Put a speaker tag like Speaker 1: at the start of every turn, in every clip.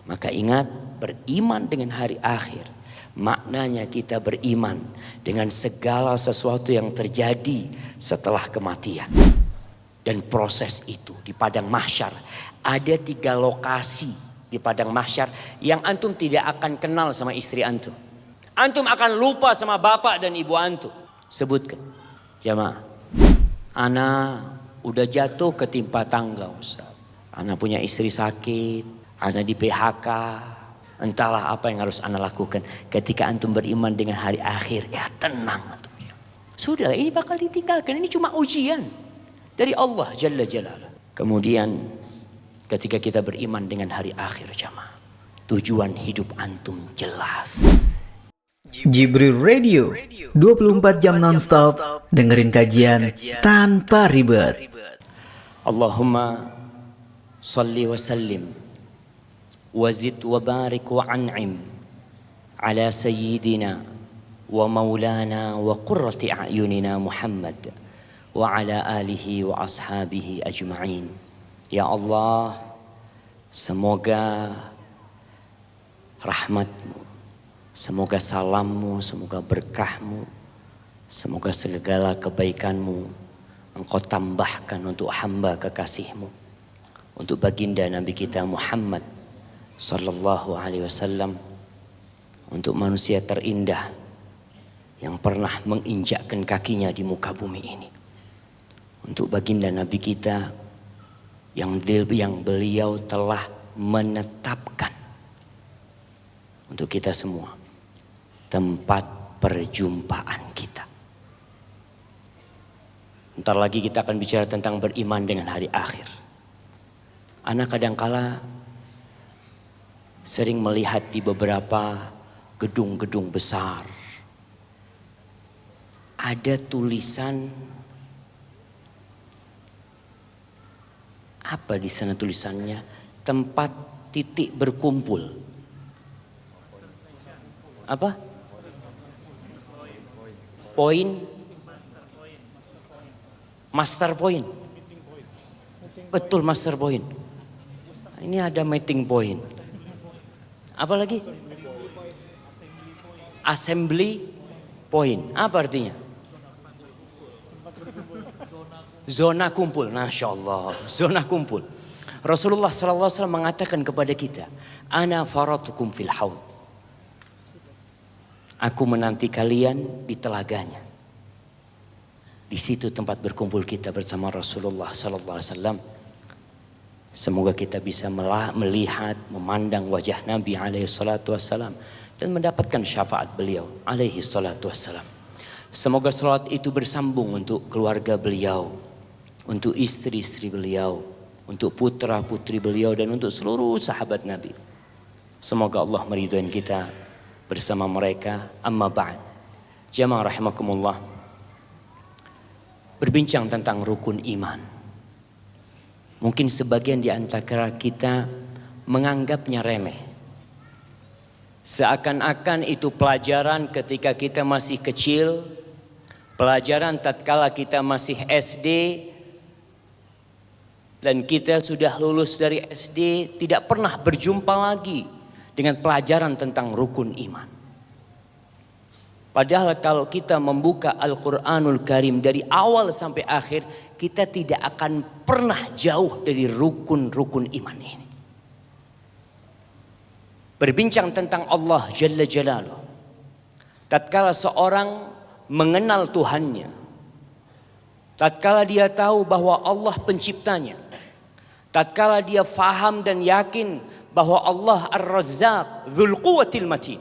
Speaker 1: Maka ingat, beriman dengan hari akhir maknanya kita beriman dengan segala sesuatu yang terjadi setelah kematian. Dan proses itu di padang mahsyar, ada 3 lokasi di padang mahsyar yang antum tidak akan kenal sama istri antum. Antum akan lupa sama bapak dan ibu antum. Sebutkan jamaah. Ana udah jatuh ketimpa tangga Ustaz. Ana punya istri sakit, ana di PHK. Entahlah apa yang harus ana lakukan. Ketika antum beriman dengan hari akhir, ya tenang antum. Sudah, ini bakal ditinggalkan. Ini cuma ujian dari Allah Jalla Jalaluh. Kemudian ketika kita beriman dengan hari akhir jamaah, tujuan hidup antum jelas.
Speaker 2: Jibril Radio 24 jam nonstop, dengerin kajian tanpa ribet.
Speaker 1: Allahumma salli wa sallim wa zid wa barik wa an'im ala sayyidina wa maulana wa qurrati a'yunina Muhammad wa ala alihi wa ashabihi ajma'in. Ya Allah, semoga rahmatmu, semoga salammu, semoga berkahmu, semoga segala kebaikanmu Engkau tambahkan untuk hamba kekasihmu, untuk baginda Nabi kita Muhammad sallallahu alaihi wasallam, untuk manusia terindah yang pernah menginjakkan kakinya di muka bumi ini, untuk baginda Nabi kita yang beliau telah menetapkan untuk kita semua tempat perjumpaan kita. Ntar lagi kita akan bicara tentang beriman dengan hari akhir. Anak kadangkala sering melihat di beberapa gedung-gedung besar ada tulisan, apa di sana tulisannya? Tempat titik berkumpul. Apa? Poin. Master point. Betul, master point. Ini ada meeting point. Apa lagi? Assembly point. Apa artinya? Zona kumpul. Masya Allah. Zona kumpul. Rasulullah SAW mengatakan kepada kita, Ana faratukum fil haud. Aku menanti kalian di telaganya. Di situ tempat berkumpul kita bersama Rasulullah SAW. Semoga kita bisa melihat, memandang wajah Nabi SAW dan mendapatkan syafaat beliau SAW. Semoga salawat itu bersambung untuk keluarga beliau, untuk istri-istri beliau, untuk putra-putri beliau dan untuk seluruh sahabat Nabi. Semoga Allah meridhai kita bersama mereka. Amma ba'd. Jamaah rahimakumullah. Berbincang tentang rukun iman. Mungkin sebagian di antara kita menganggapnya remeh. Seakan-akan itu pelajaran ketika kita masih kecil, pelajaran tatkala kita masih SD, dan kita sudah lulus dari SD tidak pernah berjumpa lagi dengan pelajaran tentang rukun iman. Padahal kalau kita membuka Al-Quranul Karim dari awal sampai akhir, kita tidak akan pernah jauh dari rukun-rukun iman ini. Berbincang tentang Allah Jalla Jalaluh. Tatkala seorang mengenal Tuhannya, tatkala dia tahu bahwa Allah penciptanya, tatkala dia faham dan yakin bahwa Allah Ar-Razzaq Dzul Quwwatil Matin,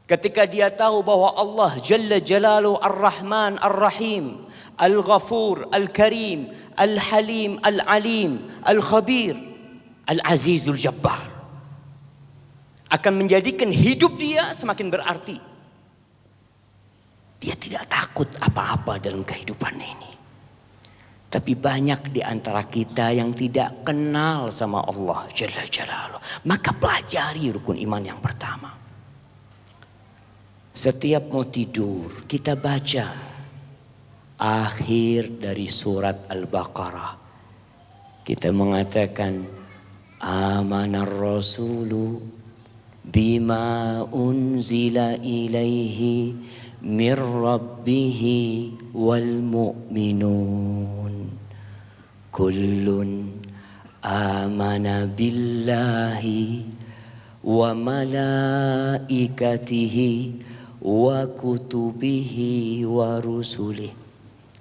Speaker 1: ketika dia tahu bahwa Allah Jalla Jalaluhu Ar-Rahman Ar-Rahim, Al-Ghafur Al-Karim, Al-Halim Al-Alim, Al-Khabir, Al-Azizul Jabbar, akan menjadikan hidup dia semakin berarti. Dia tidak takut apa-apa dalam kehidupan ini. Tapi banyak di antara kita yang tidak kenal sama Allah Jalla Jalaluhu. Maka pelajari rukun iman yang pertama. Setiap mau tidur kita baca akhir dari surat Al-Baqarah. Kita mengatakan Amanar rasulu bima unzila ilaihi mir rabbihi wal mu'minun kullun amana billahi wa malaikatihi wa kutubihi wa rusulih.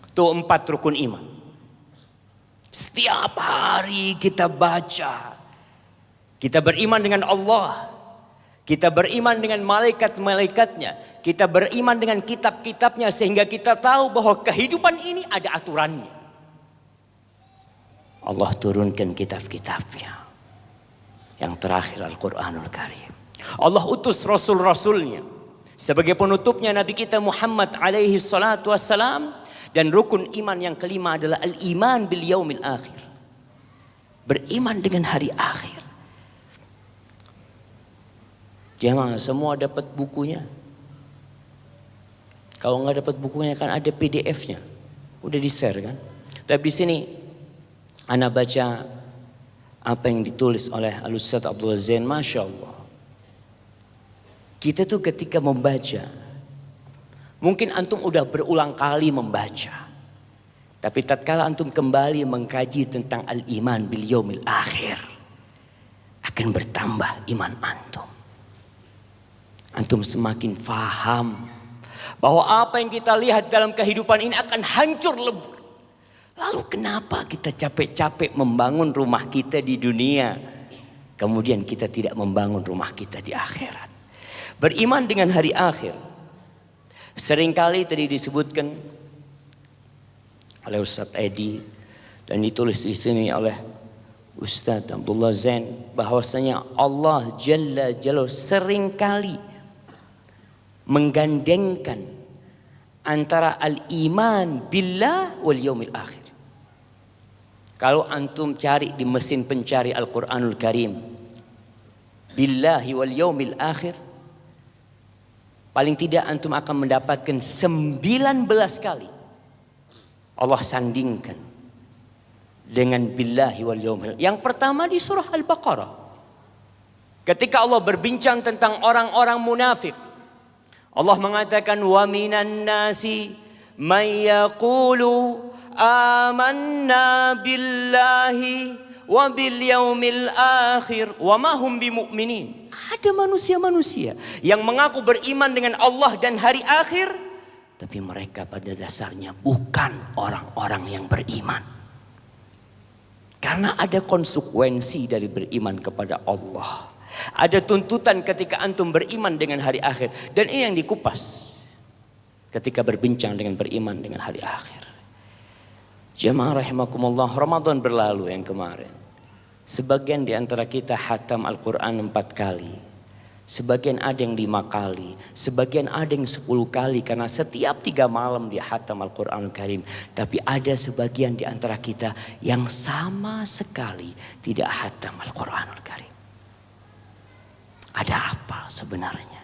Speaker 1: Itu 4 rukun iman. Setiap hari kita baca. Kita beriman dengan Allah. Kita beriman dengan malaikat-malaikatnya. Kita beriman dengan kitab-kitabnya. Sehingga kita tahu bahwa kehidupan ini ada aturannya. Allah turunkan kitab-kitabnya. Yang terakhir Al-Quranul Karim. Allah utus Rasul-Rasulnya. Sebagai penutupnya Nabi kita Muhammad alaihi salatu wassalam. Dan rukun iman yang kelima adalah al-iman bil yaumil akhir. Beriman dengan hari akhir. Jemaah semua dapat bukunya. Kalau nggak dapat bukunya kan ada PDF-nya. Udah di-share kan. Tapi di sini ana baca apa yang ditulis oleh Al-Ustaz Abdullah Zain. Masya Allah. Kita tuh ketika membaca, mungkin antum udah berulang kali membaca. Tapi tatkala antum kembali mengkaji tentang al-iman bil yaumil akhir, akan bertambah iman antum. Antum semakin faham bahwa apa yang kita lihat dalam kehidupan ini akan hancur lebur. Lalu kenapa kita capek-capek membangun rumah kita di dunia, kemudian kita tidak membangun rumah kita di akhirat? Beriman dengan hari akhir. Seringkali tadi disebutkan oleh Ustadz Edi dan ditulis di sini oleh Ustadz Abdullah Zain bahwasanya Allah Jalla Jalla seringkali menggandengkan antara al-iman billah wal yaumil akhir. Kalau antum cari di mesin pencari Al-Quranul Karim billahi wal yaumil akhir, paling tidak antum akan mendapatkan 19 kali Allah sandingkan dengan billahi wal yaumil. Yang pertama di surah Al-Baqarah. Ketika Allah berbincang tentang orang-orang munafik, Allah mengatakan wa minan nasi may yaqulu amanna billahi wa bil yaumil akhir wa ma hum bimu'minin. Ada manusia-manusia yang mengaku beriman dengan Allah dan hari akhir, tapi mereka pada dasarnya bukan orang-orang yang beriman. Karena ada konsekuensi dari beriman kepada Allah. Ada tuntutan ketika antum beriman dengan hari akhir. Dan ini yang dikupas ketika berbincang dengan beriman dengan hari akhir. Jemaah rahimakumullah, Ramadan berlalu yang kemarin. Sebagian di antara kita hatam Al-Quran 4 kali. Sebagian ada yang 5 kali. Sebagian ada yang 10 kali. Karena setiap 3 malam dia hatam Al-Quran Al-Karim. Tapi ada sebagian di antara kita yang sama sekali tidak hatam Al-Quran Al-Karim. Ada apa sebenarnya?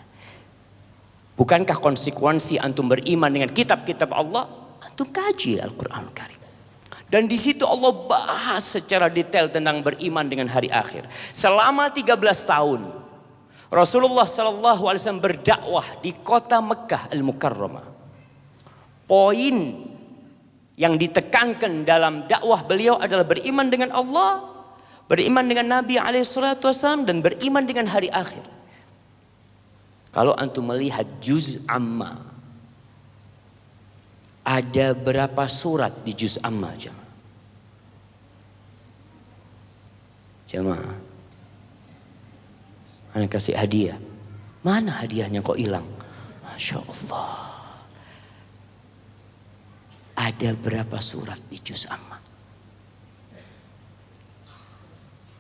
Speaker 1: Bukankah konsekuensi antum beriman dengan kitab-kitab Allah? Antum kaji Al-Quran Al-Karim. Dan di situ Allah bahas secara detail tentang beriman dengan hari akhir. Selama 13 tahun Rasulullah SAW berdakwah di kota Mekah Al-Mukarramah. Poin yang ditekankan dalam dakwah beliau adalah beriman dengan Allah, beriman dengan Nabi SAW, dan beriman dengan hari akhir. Kalau antum melihat juz amma, ada berapa surat di juz amma jemaah? Jemaah, anak kasih hadiah. Mana hadiahnya kok hilang? Masya Allah. Ada berapa surat di juz amma?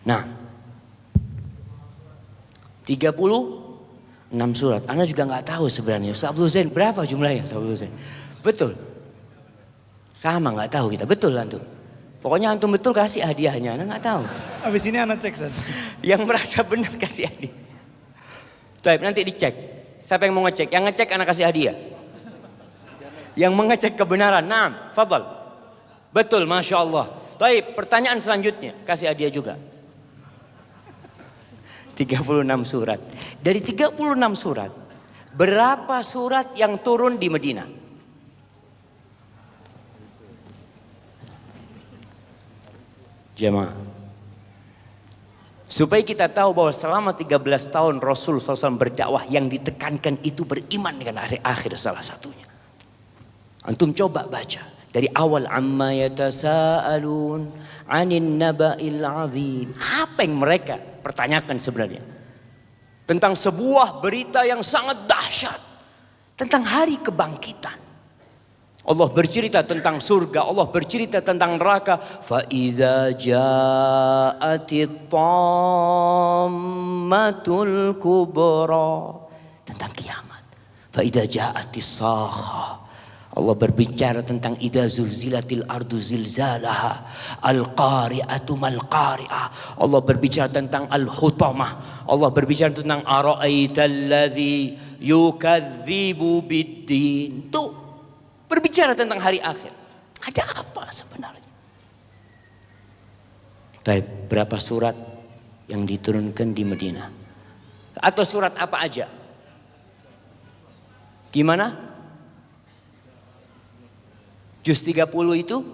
Speaker 1: Nah, 36 surat. Anda juga nggak tahu sebenarnya. Ustaz Abdul Zain berapa jumlahnya? Ustaz Abdul Zain. Betul. Sama nggak tahu kita. Betul antum. Pokoknya antum betul kasih hadiahnya. Anda nggak tahu.
Speaker 3: Habis ini anak cek San.
Speaker 1: Yang merasa benar kasih hadiah. Baik, nanti dicek. Siapa yang mau ngecek? Yang ngecek anak kasih hadiah. Yang mengecek kebenaran. Naam, fadal. Betul, Masya Allah. Baik, pertanyaan selanjutnya. Kasih hadiah juga. 36 surat. Dari 36 surat, berapa surat yang turun di Madinah? Jemaah, supaya kita tahu bahwa selama 13 tahun Rasul SAW berdakwah, yang ditekankan itu beriman dengan hari akhir salah satunya. Antum coba baca dari awal, amma yatasaalun 'anin naba'il 'adzim. Apa yang mereka pertanyakan sebenarnya? Tentang sebuah berita yang sangat dahsyat, tentang hari kebangkitan. Allah bercerita tentang surga, Allah bercerita tentang neraka. Fa idza ja'atit tammatul kubra, tentang kiamat. Fa idza ja'atis sakhah, Allah berbicara tentang idza zulzilatil ardu zilzalaha, al-qari'atu mal qari'ah. Allah berbicara tentang al-hutamah. Allah berbicara tentang ara'aital ladzi yukadzibu biddin. Tuh, berbicara tentang hari akhir. Ada apa sebenarnya? Berapa surat yang diturunkan di Madinah? Atau surat apa aja? Gimana? Juz 30 itu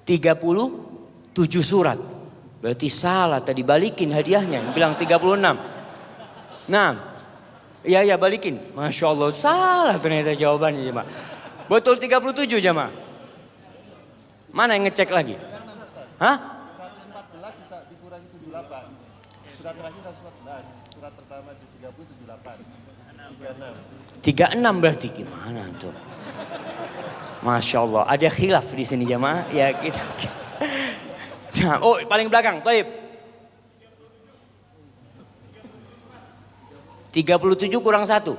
Speaker 1: 37 surat. Berarti salah tadi, balikin hadiahnya. Bilang 36. Nah, ya balikin. Masya Allah, salah ternyata jawabannya jemaah. Betul 37 jemaah. Mana yang ngecek lagi? Hah?
Speaker 3: 114 dikurangi 78. Surat terakhir 114. Surat pertama di 30 78.
Speaker 1: 36 berarti gimana tuh? Masya Allah, ada khilaf di sini jemaah. Ya kita. Nah, oh paling belakang, Taib. 37 kurang 1.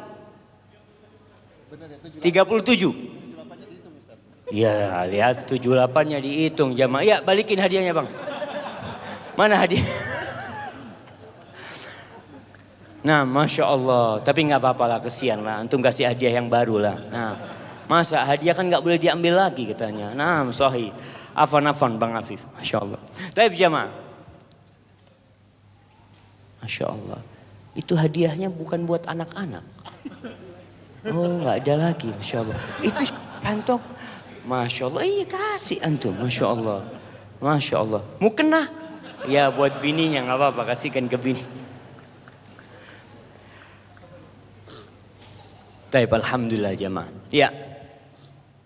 Speaker 1: 37. Ya lihat 78-nya dihitung jamaah. Ya balikin hadiahnya bang. Mana hadiah? Nah Masya Allah. Tapi gak apa-apa lah, kesian lah. Antum kasih hadiah yang baru lah. Nah masa hadiah kan gak boleh diambil lagi katanya. Nah sahih. Afan Bang Afif. Masya Allah. Taib jamaah. Masya Allah. Itu hadiahnya bukan buat anak-anak. Oh gak ada lagi. Masya Allah. Itu kantong. Masya Allah, iya kasih antum, Masya Allah. Masya Allah, mau kena? Ya buat bininya gak apa-apa, kasihkan ke bini. Taib, alhamdulillah jamaah. Ya,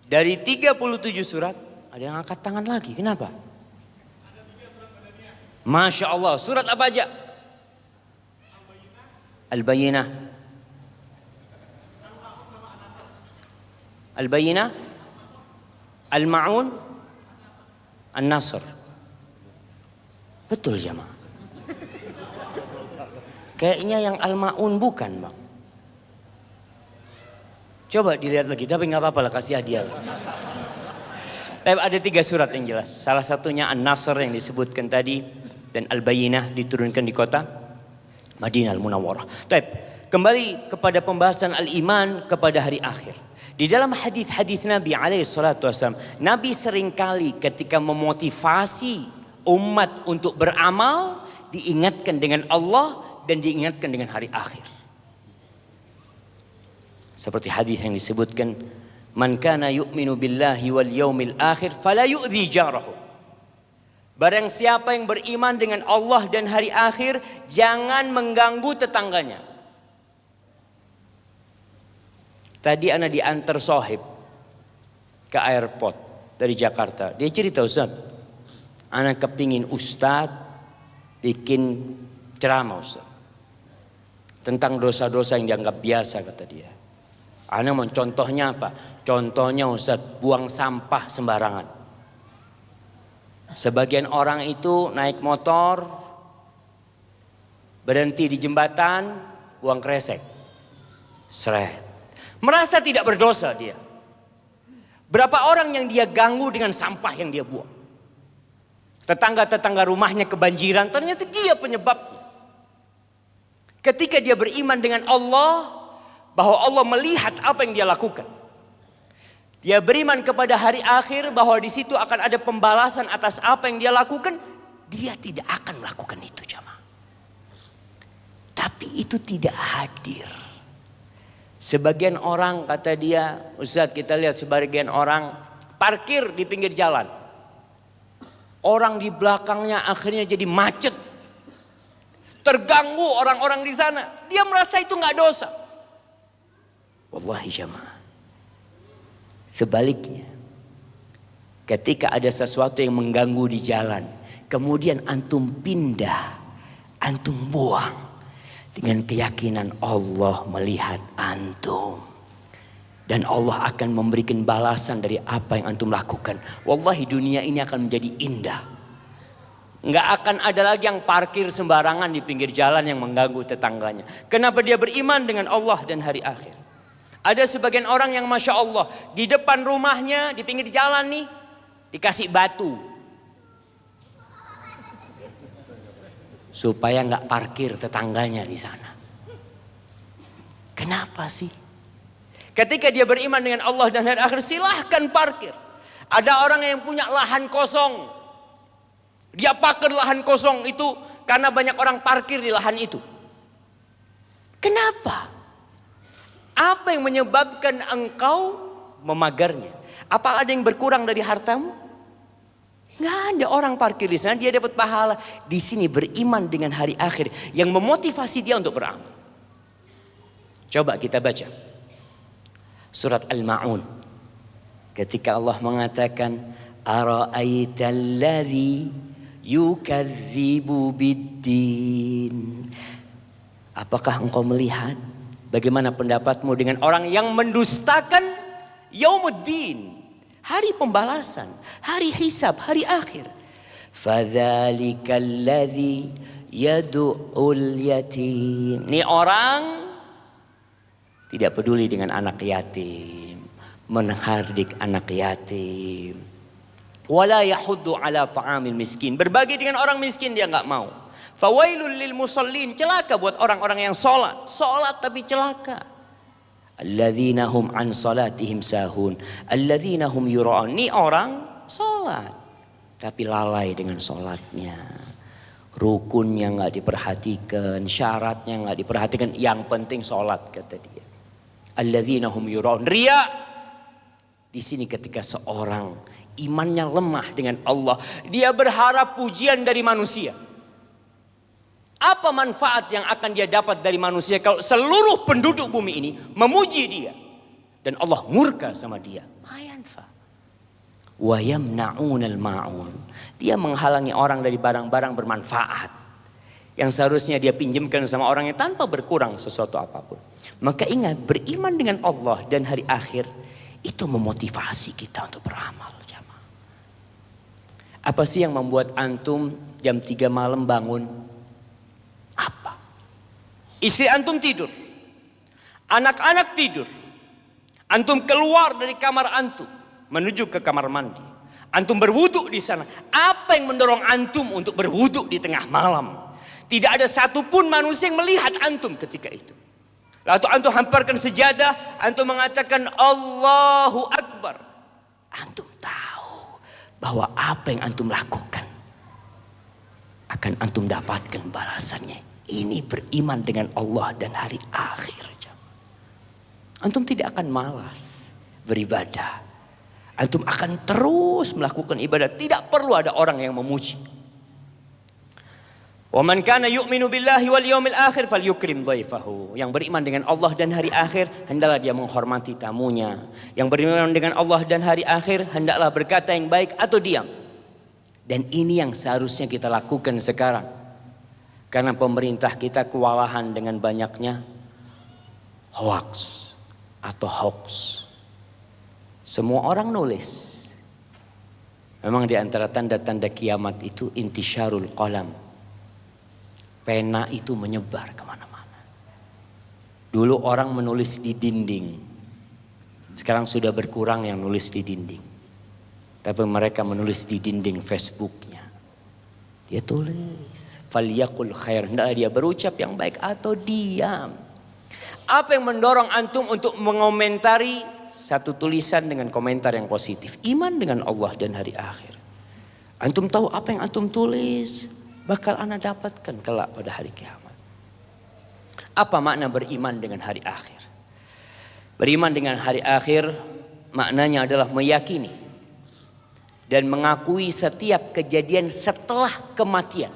Speaker 1: dari 37 surat, ada yang angkat tangan lagi, kenapa? Masya Allah, surat apa aja? Al-Bayyinah. Al-Bayyinah. Al-Ma'un, An-Nasr. Betul jamaah. Kayaknya yang Al-Ma'un bukan bang. Coba dilihat lagi, tapi gak apa-apa lah, kasih hadiah. Tapi ada 3 surat yang jelas. Salah satunya An-Nasr yang disebutkan tadi. Dan Al-Bayyinah diturunkan di kota Madinah Al-Munawwarah. Tapi kembali kepada pembahasan al-iman kepada hari akhir. Di dalam hadis-hadis Nabi SAW, Nabi seringkali ketika memotivasi umat untuk beramal, diingatkan dengan Allah dan diingatkan dengan hari akhir. Seperti hadis yang disebutkan, "Man kana yu'minu billahi wal yaumil akhir fala yu'dhi jarahu." Barang siapa yang beriman dengan Allah dan hari akhir, jangan mengganggu tetangganya. Tadi anak diantar sohib ke airport dari Jakarta. Dia cerita, Ustaz, anak kepingin Ustaz bikin ceramah Ustaz tentang dosa-dosa yang dianggap biasa, kata dia. Anak mau contohnya apa? Contohnya Ustaz, buang sampah sembarangan. Sebagian orang itu naik motor, berhenti di jembatan, buang kresek. Seret. Merasa tidak berdosa dia. Berapa orang yang dia ganggu dengan sampah yang dia buang. Tetangga-tetangga rumahnya kebanjiran, ternyata dia penyebabnya. Ketika dia beriman dengan Allah, bahwa Allah melihat apa yang dia lakukan. Dia beriman kepada hari akhir, bahwa di situ akan ada pembalasan atas apa yang dia lakukan. Dia tidak akan melakukan itu jamaah. Tapi itu tidak hadir. Sebagian orang kata dia, Ustaz, kita lihat sebagian orang parkir di pinggir jalan. Orang di belakangnya akhirnya jadi macet. Terganggu orang-orang di sana. Dia merasa itu nggak dosa. Wallahi jamaah. Sebaliknya, ketika ada sesuatu yang mengganggu di jalan, kemudian antum pindah, antum buang. Dengan keyakinan Allah melihat antum. Dan Allah akan memberikan balasan dari apa yang antum lakukan. Wallahi dunia ini akan menjadi indah. Nggak akan ada lagi yang parkir sembarangan di pinggir jalan yang mengganggu tetangganya. Kenapa? Dia beriman dengan Allah dan hari akhir. Ada sebagian orang yang Masya Allah, di depan rumahnya, di pinggir jalan nih, dikasih batu. Supaya nggak parkir tetangganya di sana. Kenapa sih? Ketika dia beriman dengan Allah dan hari akhir, silahkan parkir. Ada orang yang punya lahan kosong. Dia parkir lahan kosong itu karena banyak orang parkir di lahan itu. Kenapa? Apa yang menyebabkan engkau memagarnya? Apa ada yang berkurang dari hartamu? Nggak ada orang parkir di sana, dia dapat pahala. Di sini beriman dengan hari akhir yang memotivasi dia untuk beramal. Coba kita baca surat Al-Ma'un. Ketika Allah mengatakan, ara'aital ladzi yukadzibu biddin. Apakah engkau melihat bagaimana pendapatmu dengan orang yang mendustakan yaumuddin? Hari pembalasan, hari hisab, hari akhir. Fadzalikal ladzi yad'ul yatim. Ini orang tidak peduli dengan anak yatim, menghardik anak yatim. Wala yahuddu ala ta'amil miskin. Berbagi dengan orang miskin dia enggak mau. Fawailul lil musallin. Celaka buat orang-orang yang salat. Salat tapi celaka. Alladzina hum an salatihim sahun, alladzina hum yura'un. Ini orang salat tapi lalai dengan salatnya. Rukunnya enggak diperhatikan, syaratnya enggak diperhatikan, yang penting salat kata dia. Alladzina hum yura'un. Riya. Di sini ketika seorang imannya lemah dengan Allah, dia berharap pujian dari manusia. Apa manfaat yang akan dia dapat dari manusia kalau seluruh penduduk bumi ini memuji dia dan Allah murka sama dia? Mayanfa. Wa yamna'unal ma'un. Dia menghalangi orang dari barang-barang bermanfaat yang seharusnya dia pinjamkan sama orangnya tanpa berkurang sesuatu apapun. Maka ingat, beriman dengan Allah dan hari akhir itu memotivasi kita untuk beramal. Apa sih yang membuat antum jam 3 malam bangun? Apa? Istri antum tidur, anak-anak tidur, antum keluar dari kamar antum menuju ke kamar mandi, antum berwudu di sana. Apa yang mendorong antum untuk berwudu di tengah malam? Tidak ada satupun manusia yang melihat antum ketika itu. Lalu antum hamparkan sejadah, antum mengatakan Allahu Akbar. Antum tahu bahwa apa yang antum lakukan akan antum dapatkan balasannya. Ini beriman dengan Allah dan hari akhir. Antum tidak akan malas beribadah. Antum akan terus melakukan ibadah. Tidak perlu ada orang yang memuji. Wa man kana yu'minu billahi wal yawmil akhir falyukrim dhaifahu. Yang beriman dengan Allah dan hari akhir, hendaklah dia menghormati tamunya. Yang beriman dengan Allah dan hari akhir, hendaklah berkata yang baik atau diam. Dan ini yang seharusnya kita lakukan sekarang. Karena pemerintah kita kewalahan dengan banyaknya hoax atau hoax. Semua orang nulis. Memang di antara tanda-tanda kiamat itu intisyarul qalam. Pena itu menyebar kemana-mana. Dulu orang menulis di dinding. Sekarang sudah berkurang yang nulis di dinding. Tapi mereka menulis di dinding Facebooknya. Dia tulis. Falyaqul khair, hendaklah dia berucap yang baik atau diam. Apa yang mendorong antum untuk mengomentari satu tulisan dengan komentar yang positif? Iman dengan Allah dan hari akhir. Antum tahu apa yang antum tulis bakal anda dapatkan kelak pada hari kiamat. Apa makna beriman dengan hari akhir? Beriman dengan hari akhir maknanya adalah meyakini dan mengakui setiap kejadian setelah kematian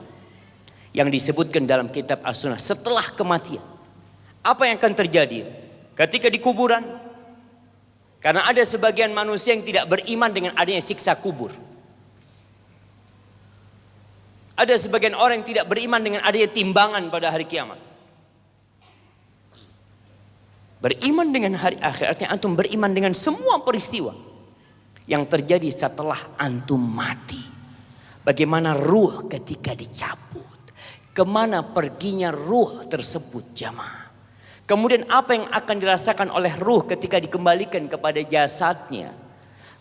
Speaker 1: yang disebutkan dalam kitab As-Sunnah. Setelah kematian, apa yang akan terjadi ketika di kuburan? Karena ada sebagian manusia yang tidak beriman dengan adanya siksa kubur. Ada sebagian orang yang tidak beriman dengan adanya timbangan pada hari kiamat. Beriman dengan hari akhir artinya antum beriman dengan semua peristiwa yang terjadi setelah antum mati. Bagaimana ruh ketika dicabut, kemana perginya ruh tersebut jamaah. Kemudian apa yang akan dirasakan oleh ruh ketika dikembalikan kepada jasadnya.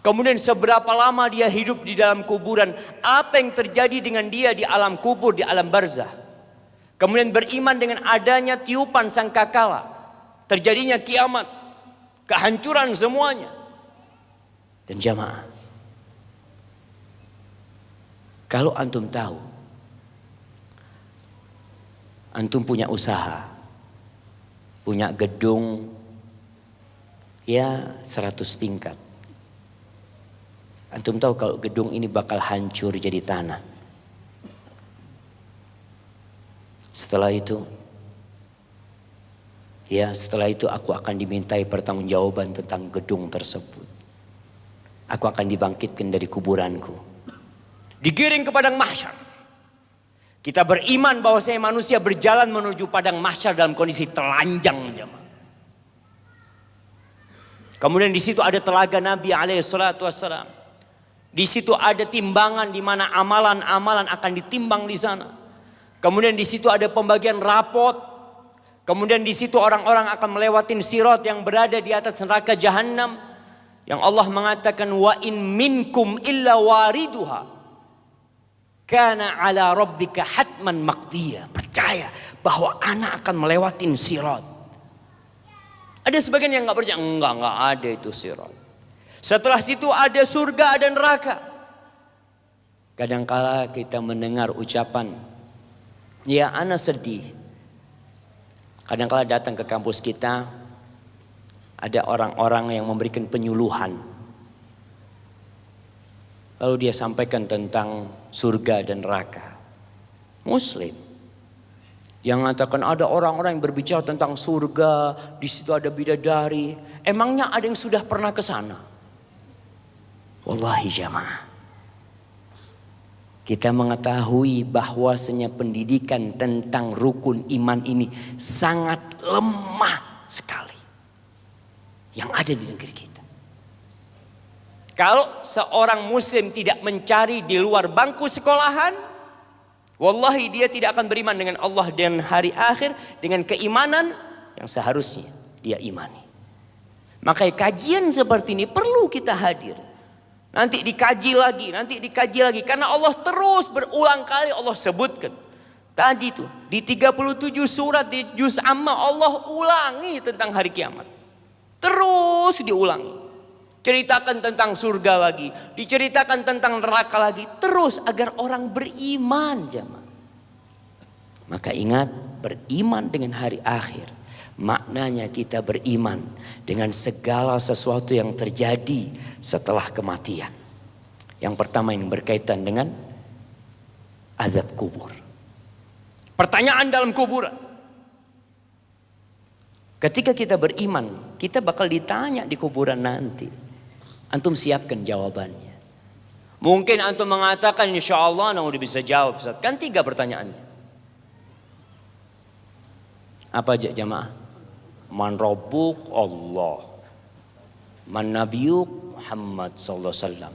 Speaker 1: Kemudian seberapa lama dia hidup di dalam kuburan, apa yang terjadi dengan dia di alam kubur, di alam barzah. Kemudian beriman dengan adanya tiupan sangkakala, terjadinya kiamat, kehancuran semuanya. Dan jamaah, kalau antum tahu, antum punya usaha, punya gedung, ya 100 tingkat. Antum tahu kalau gedung ini bakal hancur jadi tanah. Setelah itu aku akan dimintai pertanggungjawaban tentang gedung tersebut. Aku akan dibangkitkan dari kuburanku, digiring ke padang mahsyar. Kita beriman bahwasanya manusia berjalan menuju padang mahsyar dalam kondisi telanjang jemaah. Kemudian di situ ada telaga Nabi alaihi salatu wassalam. Di situ ada timbangan di mana amalan-amalan akan ditimbang di sana. Kemudian di situ ada pembagian rapot. Kemudian di situ orang-orang akan melewati sirat yang berada di atas neraka jahanam, yang Allah mengatakan wa in minkum illa wariduha kana ala rabbika hatman maqdiya. Percaya bahwa anak akan melewati sirat. Ada sebagian yang enggak percaya, enggak ada itu sirat. Setelah situ ada surga, ada neraka. Kadangkala kita mendengar ucapan, ya ana sedih. Kadangkala datang ke kampus kita, ada orang-orang yang memberikan penyuluhan. Lalu dia sampaikan tentang surga dan neraka. Muslim yang mengatakan ada orang-orang yang berbicara tentang surga, di situ ada bidadari. Emangnya ada yang sudah pernah ke sana? Wallahi jamaah, kita mengetahui bahwasanya pendidikan tentang rukun iman ini sangat lemah sekali yang ada di negeri kita. Kalau seorang muslim tidak mencari di luar bangku sekolahan, wallahi dia tidak akan beriman dengan Allah dan hari akhir dengan keimanan yang seharusnya dia imani. Makanya kajian seperti ini perlu kita hadir. Nanti dikaji lagi, karena Allah terus berulang kali Allah sebutkan. Tadi tuh di 37 surat di juz amma Allah ulangi tentang hari kiamat. Terus diulangi. Ceritakan tentang surga lagi, diceritakan tentang neraka lagi, terus agar orang beriman jemaah. Maka ingat, beriman dengan hari akhir maknanya kita beriman dengan segala sesuatu yang terjadi setelah kematian. Yang pertama yang berkaitan dengan azab kubur. Pertanyaan dalam kuburan. Ketika kita beriman, kita bakal ditanya di kuburan nanti. Antum siapkan jawabannya. Mungkin antum mengatakan insya Allah udah bisa jawab. Kan 3 pertanyaannya. Apa aja jamaah? Man rabbuk Allah, man nabiyuk Muhammad sallallahu alaihi wasallam.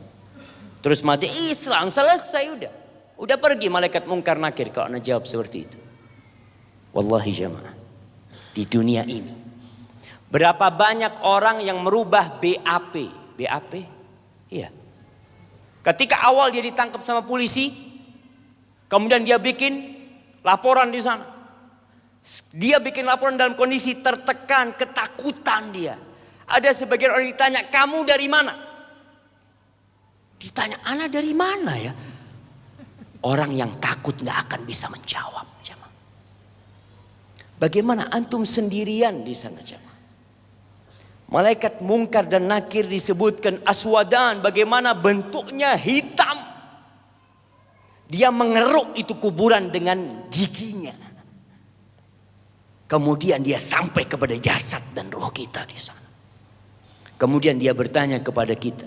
Speaker 1: Terus mati Islam, selesai udah pergi malaikat mungkar nakir kalau anda jawab seperti itu. Wallahi jamaah, di dunia ini berapa banyak orang yang merubah BAP? Iya. Ketika awal dia ditangkap sama polisi, kemudian dia bikin laporan di sana. Dia bikin laporan dalam kondisi tertekan, ketakutan dia. Ada sebagian orang ditanya, kamu dari mana? Ditanya, ana dari mana ya? Orang yang takut gak akan bisa menjawab. Bagaimana antum sendirian di sana jemaah? Malaikat mungkar dan nakir disebutkan aswadan, bagaimana bentuknya hitam. Dia mengeruk itu kuburan dengan giginya. Kemudian dia sampai kepada jasad dan roh kita di sana. Kemudian dia bertanya kepada kita,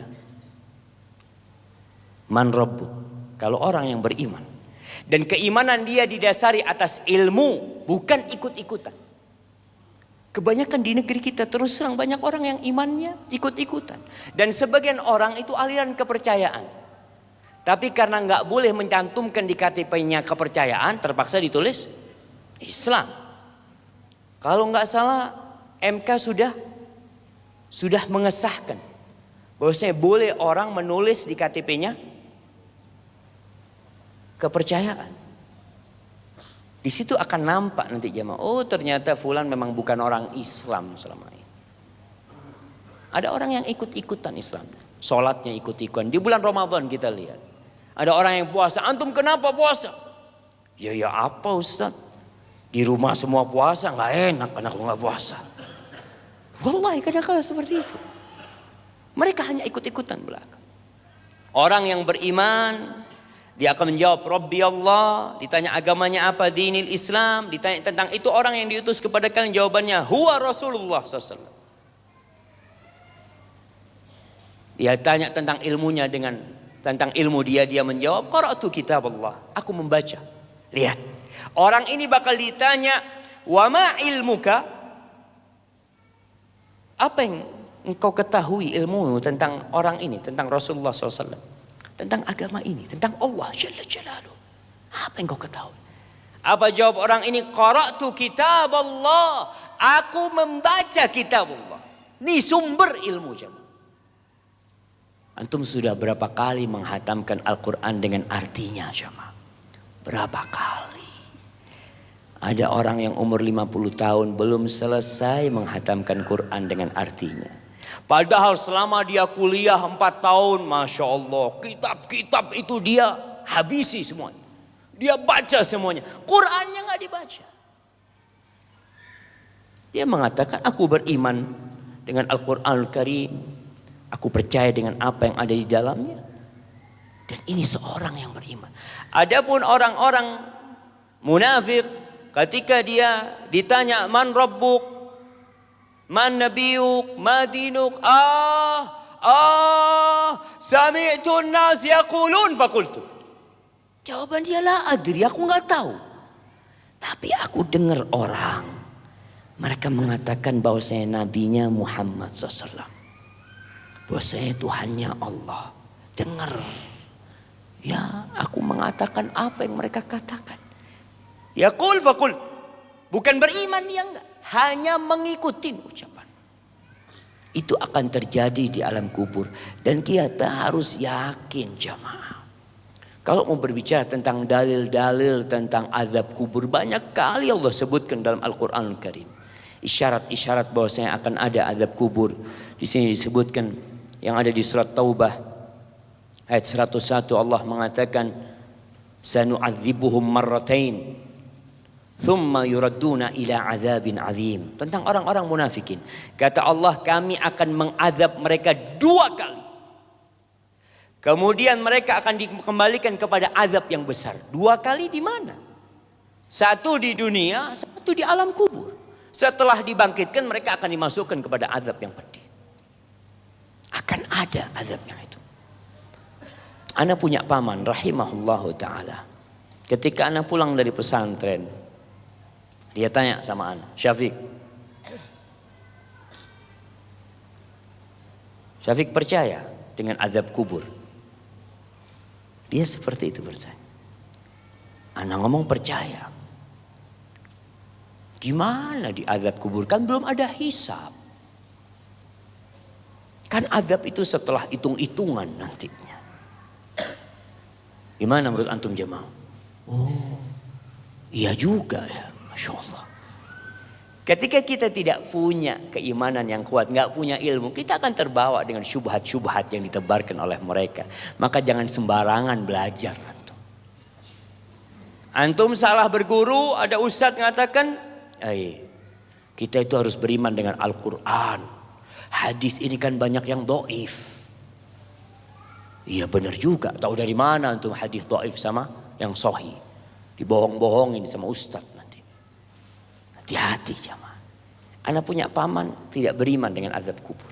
Speaker 1: man rabbuk? Kalau orang yang beriman dan keimanan dia didasari atas ilmu, bukan ikut-ikutan. Kebanyakan di negeri kita terus terang banyak orang yang imannya ikut-ikutan. Dan sebagian orang itu aliran kepercayaan. Tapi karena nggak boleh mencantumkan di KTP-nya kepercayaan, terpaksa ditulis Islam. Kalau nggak salah MK sudah mengesahkan bahwasanya boleh orang menulis di KTP-nya kepercayaan. Di situ akan nampak nanti jemaah, oh ternyata fulan memang bukan orang Islam selama ini. Ada orang yang ikut-ikutan Islam, sholatnya ikut-ikutan. Di bulan Ramadan kita lihat, ada orang yang puasa. Antum kenapa puasa? Ya apa Ustaz? Di rumah semua puasa, nggak enak anak lu nggak puasa. Wallahi kadang-kadang seperti itu. Mereka hanya ikut-ikutan belakang. Orang yang beriman, dia akan menjawab Rabbi Allah. Ditanya agamanya apa, dinil Islam. Ditanya tentang itu orang yang diutus kepada kalian, jawabannya huwa Rasulullah SAW. Dia tanya tentang ilmunya, tentang ilmu dia menjawab qara'tu kitab Allah. Aku membaca. Lihat, orang ini bakal ditanya wa ma ilmuka? Apa yang engkau ketahui ilmu tentang orang ini, tentang Rasulullah SAW? Tentang agama ini, tentang Allah Jalla Jalaluh. Apa yang kau ketahui? Apa jawab orang ini? Qara'tu kitab Allah. Aku membaca kitab Allah. Ini sumber ilmu jemaah. Antum sudah berapa kali menghatamkan Al-Quran dengan artinya jemaah? Berapa kali? Ada orang yang umur 50 tahun belum selesai menghatamkan Quran dengan artinya. Padahal selama dia kuliah 4 tahun, Masya Allah, kitab-kitab itu dia habisi semuanya. Dia baca semuanya. Qurannya gak dibaca. Dia mengatakan, aku beriman dengan Al-Quranul Karim. Aku percaya dengan apa yang ada di dalamnya. Dan ini seorang yang beriman. Adapun orang-orang munafik, ketika dia ditanya, man rabbuk, man nabiyuk, ma dinuk, sami'tu an-nas yaqulun faqultu. Jawaban dia la adri, aku enggak tahu. Tapi aku dengar orang, mereka mengatakan bahwasanya nabinya Muhammad SAW, bahwasanya Tuhannya Allah. Dengar. Ya, aku mengatakan apa yang mereka katakan. Yaqul faqul. Bukan beriman dia enggak, hanya mengikuti ucapan. Itu akan terjadi di alam kubur. Dan kita harus yakin jamaah. Kalau mau berbicara tentang dalil-dalil tentang azab kubur, banyak kali Allah sebutkan dalam Al-Quranul Karim. Isyarat-isyarat bahwasanya akan ada azab kubur. Di sini disebutkan yang ada di surat Taubah ayat 101, Allah mengatakan sanu'adzibuhum marratain thumma yuradduna ila azabin azim. Tentang orang-orang munafikin, kata Allah, kami akan mengazab mereka 2 kali. Kemudian mereka akan dikembalikan kepada azab yang besar. 2 kali di mana? 1 di dunia, 1 di alam kubur. Setelah dibangkitkan mereka akan dimasukkan kepada azab yang pedih. Akan ada azabnya itu. Ana punya paman rahimahullahu ta'ala. Ketika ana pulang dari pesantren, dia tanya sama ana, Syafiq percaya dengan azab kubur? Dia seperti itu bertanya. Ana ngomong percaya. Gimana di azab kubur? Kan belum ada hisab. Kan azab itu setelah hitung-hitungan nantinya. Gimana menurut antum jemaah? Oh, iya juga ya, Masya Allah. Ketika kita tidak punya keimanan yang kuat, nggak punya ilmu, kita akan terbawa dengan syubhat-syubhat yang ditebarkan oleh mereka. Maka jangan sembarangan belajar antum. Antum salah berguru, ada ustadz mengatakan Kita itu harus beriman dengan Al-Quran. Hadis ini kan banyak yang dhaif. Iya benar juga. Tahu dari mana antum hadis dhaif sama yang sahih? Dibohong-bohongin sama ustaz nanti. Hati-hati jamaah. Anak punya paman tidak beriman dengan azab kubur.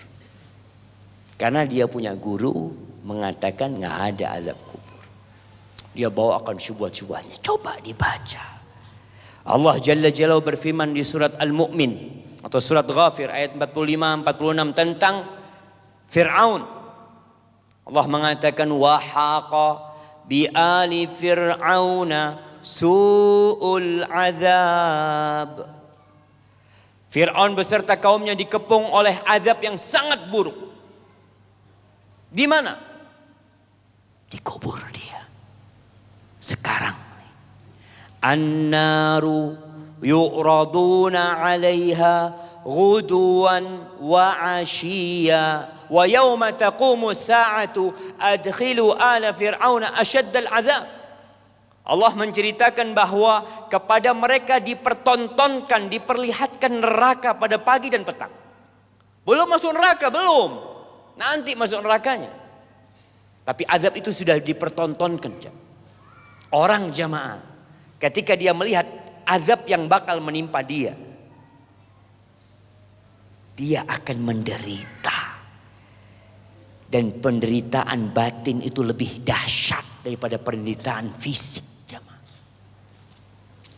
Speaker 1: Karena dia punya guru mengatakan nggak ada azab kubur. Dia bawakan syubhat-syubhatnya. Coba dibaca. Allah Jalla Jalla berfirman di surat Al-Mu'min atau surat Ghafir ayat 45-46 tentang Fir'aun. Allah mengatakan wa haqa bi ali fir'auna su'ul azab. Fir'aun beserta kaumnya dikepung oleh azab yang sangat buruk. Di mana? Di kubur dia. Sekarang. An-naru yu'raduna 'alaiha ghuduwan wa 'ashiyya wa yawma taqumu as-sa'atu adkhilu ala fir'auna ashaddal 'adzab. Allah menceritakan bahwa kepada mereka dipertontonkan, diperlihatkan neraka pada pagi dan petang. Belum masuk neraka, belum. Nanti masuk nerakanya. Tapi azab itu sudah dipertontonkan. Orang jamaah, ketika dia melihat azab yang bakal menimpa dia, dia akan menderita. Dan penderitaan batin itu lebih dahsyat daripada penderitaan fisik.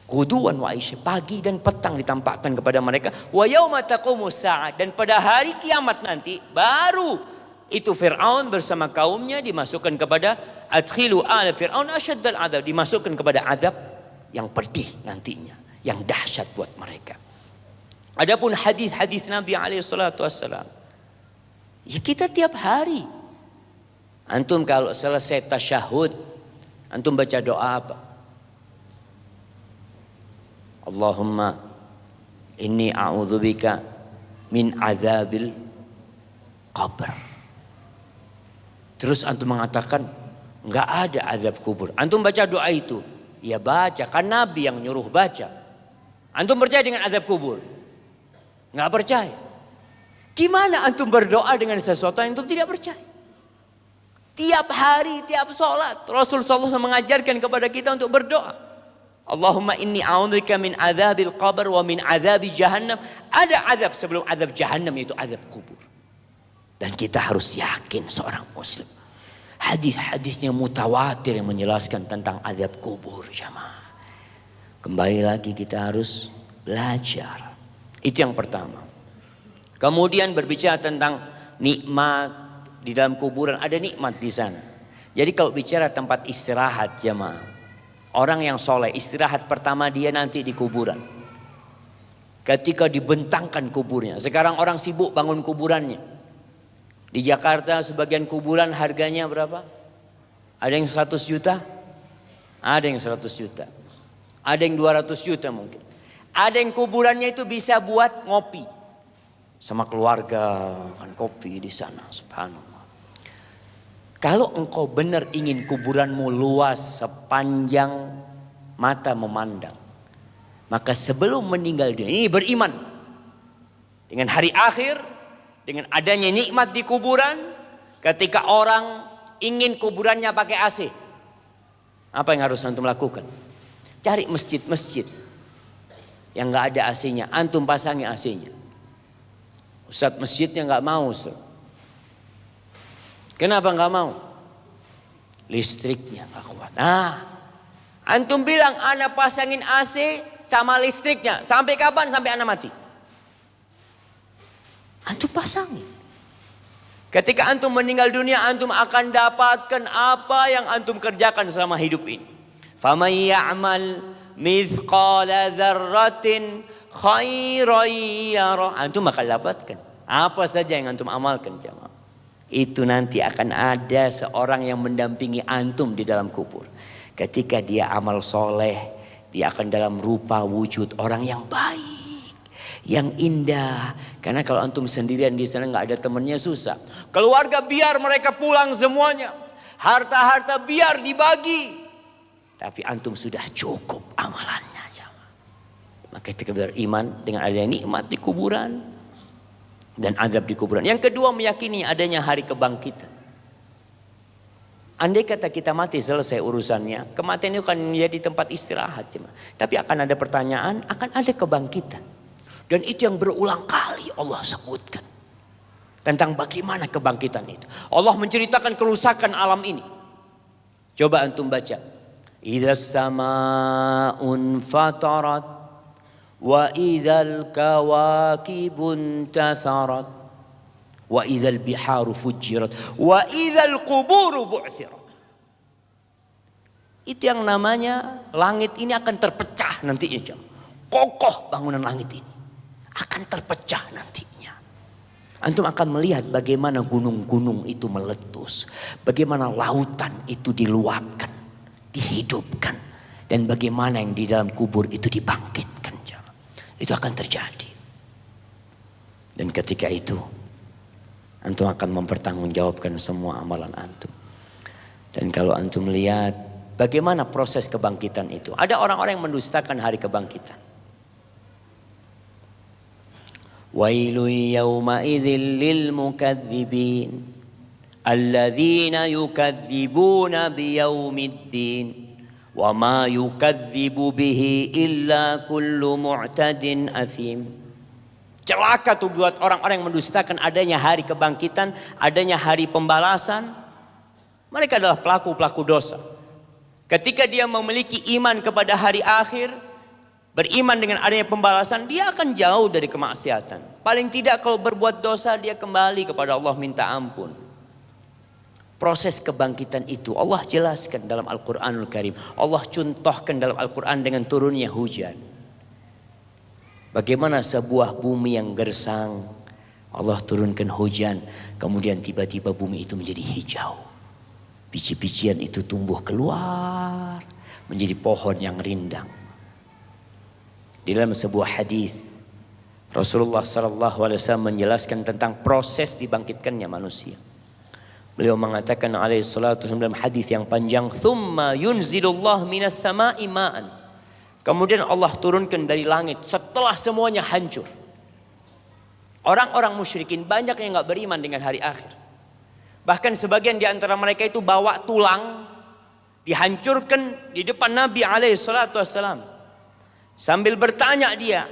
Speaker 1: Ghuduwan wa isya, pagi dan petang ditampakkan kepada mereka. Wa yauma taqumus sa'a, dan pada hari kiamat nanti baru itu Fir'aun bersama kaumnya dimasukkan kepada adkhilu ala fir'aun asyaddal adzab, dimasukkan kepada azab yang pedih nantinya, yang dahsyat buat mereka. Adapun hadis-hadis Nabi alaihi salatu wassalam, ya kita tiap hari. Antum kalau selesai tasyahud, antum baca doa apa? Allahumma inni a'udzubika min azabil qabr. Terus antum mengatakan enggak ada azab kubur. Antum baca doa itu? Ya baca, kan Nabi yang nyuruh baca. Antum percaya dengan azab kubur? Enggak percaya. Gimana antum berdoa dengan sesuatu yang antum tidak percaya? Tiap hari, tiap sholat Rasul sallallahu alaihi wasallam mengajarkan kepada kita untuk berdoa. Allahumma inni a'udzubika min azabil qabr wa min azabi jahannam. Ada azab sebelum azab jahannam, yaitu azab kubur. Dan kita harus yakin seorang muslim. Hadis-hadisnya mutawatir yang menjelaskan tentang azab kubur jamaah. Kembali lagi kita harus belajar. Itu yang pertama. Kemudian berbicara tentang nikmat di dalam kuburan. Ada nikmat di sana. Jadi kalau bicara tempat istirahat jamaah, orang yang soleh istirahat pertama dia nanti di kuburan. Ketika dibentangkan kuburnya. Sekarang orang sibuk bangun kuburannya. Di Jakarta sebagian kuburan harganya berapa? Ada yang 100 juta? Ada yang 100 juta. Ada yang 200 juta mungkin. Ada yang kuburannya itu bisa buat ngopi. Sama keluarga kan kopi di sana, subhanallah. Kalau engkau benar ingin kuburanmu luas sepanjang mata memandang, maka sebelum meninggal dunia, ini beriman dengan hari akhir, dengan adanya nikmat di kuburan. Ketika orang ingin kuburannya pakai AC, apa yang harus antum lakukan? Cari masjid-masjid yang nggak ada AC-nya, antum pasangi AC-nya. Ustadz masjidnya nggak mau, Ustadz. Kenapa nggak mau? Listriknya nggak kuat. Nah, antum bilang ana pasangin AC sama listriknya. Sampai kapan? Sampai ana mati. Antum pasangin. Ketika antum meninggal dunia, antum akan dapatkan apa yang antum kerjakan selama hidup ini. Faman ya'mal mithqala dzarratin khairan yarah. Antum akan dapatkan apa saja yang antum amalkan jemaah. Itu nanti akan ada seorang yang mendampingi antum di dalam kubur. Ketika dia amal soleh, dia akan dalam rupa wujud orang yang baik, yang indah. Karena kalau antum sendirian di sana nggak ada temannya susah. Keluarga biar mereka pulang semuanya, harta-harta biar dibagi. Tapi antum sudah cukup amalannya. Maka kita beriman dengan adanya nikmat di kuburan dan azab di kuburan. Yang kedua, meyakini adanya hari kebangkitan. Andai kata kita mati selesai urusannya, kematian itu akan menjadi tempat istirahat. Tapi akan ada pertanyaan, akan ada kebangkitan. Dan itu yang berulang kali Allah sebutkan. Tentang bagaimana kebangkitan itu. Allah menceritakan kerusakan alam ini. Coba antum baca. Idza sama'un fatarat wa idzal kawakibun tatharat wa idzal biharu fujirat wa idzal quburu bu'thirat. Itu yang namanya langit ini akan terpecah nantinya. Kokoh bangunan langit ini akan terpecah nantinya. Antum akan melihat bagaimana gunung-gunung itu meletus, bagaimana lautan itu diluapkan, dihidupkan, dan bagaimana yang di dalam kubur itu dibangkitkan. Itu akan terjadi. Dan ketika itu antum akan mempertanggungjawabkan semua amalan antum. Dan kalau antum melihat bagaimana proses kebangkitan itu, ada orang-orang yang mendustakan hari kebangkitan. Wailun yawma idzil lil mukadzibin alladzina yukadzibuna biyaumiddin wa ma yukadzibu bihi illa kullu mu'tadin athim. Celaka tuh buat orang-orang yang mendustakan adanya hari kebangkitan, adanya hari pembalasan. Mereka adalah pelaku-pelaku dosa. Ketika dia memiliki iman kepada hari akhir, beriman dengan adanya pembalasan, dia akan jauh dari kemaksiatan. Paling tidak kalau berbuat dosa, dia kembali kepada Allah minta ampun. Proses kebangkitan itu Allah jelaskan dalam Al-Quranul Karim. Allah contohkan dalam Al-Quran dengan turunnya hujan. Bagaimana sebuah bumi yang gersang, Allah turunkan hujan, kemudian tiba-tiba bumi itu menjadi hijau. Biji-bijian itu tumbuh keluar menjadi pohon yang rindang. Di dalam sebuah hadis Rasulullah SAW menjelaskan tentang proses dibangkitkannya manusia. Beliau mengatakan alaihi salatu wasallam dalam hadis yang panjang, "Tsumma yunzilullah minas sama'i ma'an." Kemudian Allah turunkan dari langit setelah semuanya hancur. Orang-orang musyrikin banyak yang enggak beriman dengan hari akhir. Bahkan sebagian di antara mereka itu bawa tulang dihancurkan di depan Nabi alaihi salatu wasallam. Sambil bertanya dia,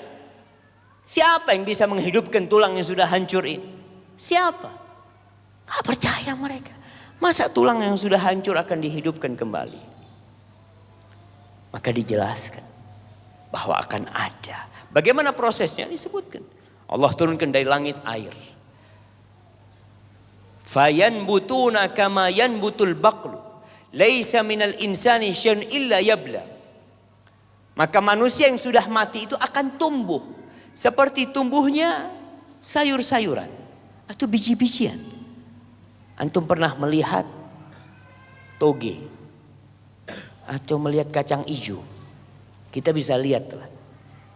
Speaker 1: "Siapa yang bisa menghidupkan tulang yang sudah hancur ini?" Siapa? Gak percaya mereka. Masa tulang yang sudah hancur akan dihidupkan kembali? Maka dijelaskan bahwa akan ada. Bagaimana prosesnya disebutkan. Allah turunkan dari langit air. Fayanbutuna kama yanbutul baqlu. Laisa minal insani syai'un illa yabla. Maka manusia yang sudah mati itu akan tumbuh. Seperti tumbuhnya sayur-sayuran. Atau biji-bijian. Antum pernah melihat toge atau melihat kacang hijau? Kita bisa lihat lah.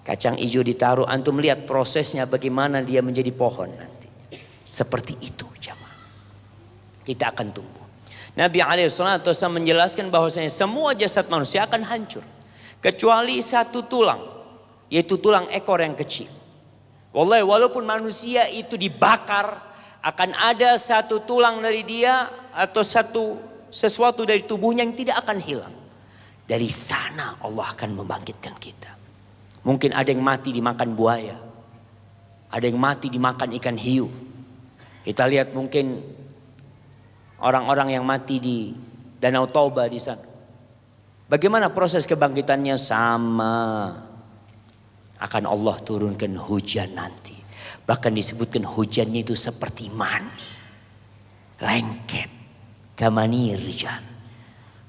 Speaker 1: Kacang hijau ditaruh, antum lihat prosesnya bagaimana dia menjadi pohon nanti. Seperti itu jamaah. Kita akan tumbuh. Nabi SAW menjelaskan bahwasanya semua jasad manusia akan hancur. Kecuali satu tulang, yaitu tulang ekor yang kecil. Wallahi walaupun manusia itu dibakar, akan ada satu tulang dari dia atau sesuatu dari tubuhnya yang tidak akan hilang. Dari sana Allah akan membangkitkan kita. Mungkin ada yang mati dimakan buaya. Ada yang mati dimakan ikan hiu. Kita lihat mungkin orang-orang yang mati di Danau Toba di sana. Bagaimana proses kebangkitannya? Sama. Akan Allah turunkan hujan nanti. Bahkan disebutkan hujannya itu seperti mani. Lengket. Kamani rijal.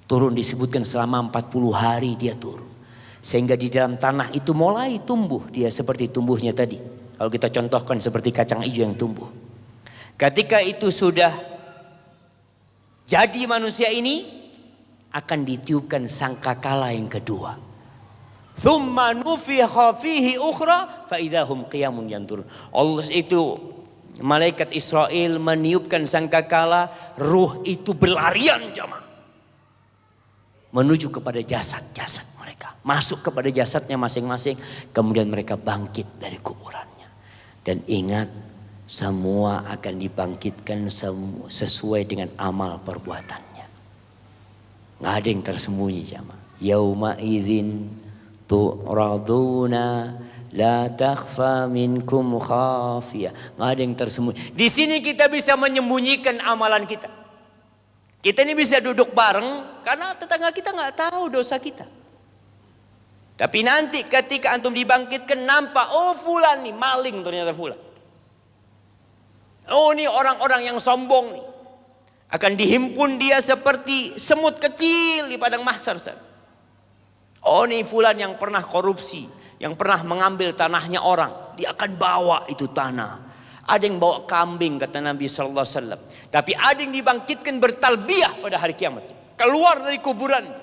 Speaker 1: Turun disebutkan selama 40 hari dia turun. Sehingga di dalam tanah itu mulai tumbuh. Dia seperti tumbuhnya tadi. Kalau kita contohkan seperti kacang hijau yang tumbuh. Ketika itu sudah jadi manusia ini, akan ditiupkan sangkakala yang kedua. Thumma nufikha fihi ukhra fa idahum qiyamun yanzurun. Allah itu malaikat Israel meniupkan sangkakala, ruh itu berlarian jamaah menuju kepada jasad-jasad mereka. mereka. Masuk kepada jasadnya masing-masing. Kemudian mereka bangkit dari kuburannya. Dan ingat, semua akan dibangkitkan sesuai dengan amal perbuatannya. Nggak ada yang tersembunyi jamaah. Yauma idzin tu'raduna la takhfa minkum khafiyah. Nggak ada yang tersembunyi. Di sini kita bisa menyembunyikan amalan kita. Kita ini bisa duduk bareng karena tetangga kita nggak tahu dosa kita. Tapi nanti ketika antum dibangkitkan nampak, oh fulan nih maling, ternyata fulan. Oh ini orang-orang yang sombong nih. Akan dihimpun dia seperti semut kecil di padang mahsyar. Oh ini fulan yang pernah korupsi, yang pernah mengambil tanahnya orang, dia akan bawa itu tanah. Ada yang bawa kambing kata Nabi sallallahu alaihi wasallam. Tapi ada yang dibangkitkan bertalbiyah pada hari kiamat. Keluar dari kuburan.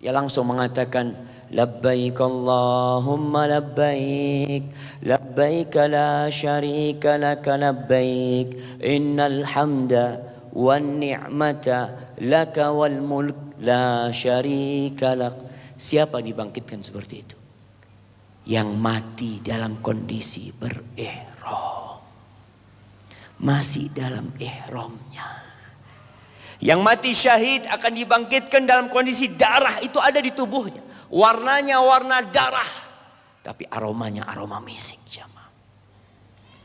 Speaker 1: Dia langsung mengatakan, labbaik Allahumma labbaik, labbaik la syarika laka labbaik, innal hamda wan ni'mata laka wal mulk la syarika lak. Siapa dibangkitkan seperti itu? Yang mati dalam kondisi berihram. Masih dalam ihramnya. Yang mati syahid akan dibangkitkan dalam kondisi darah itu ada di tubuhnya. Warnanya warna darah. Tapi aromanya aroma misik jamaah.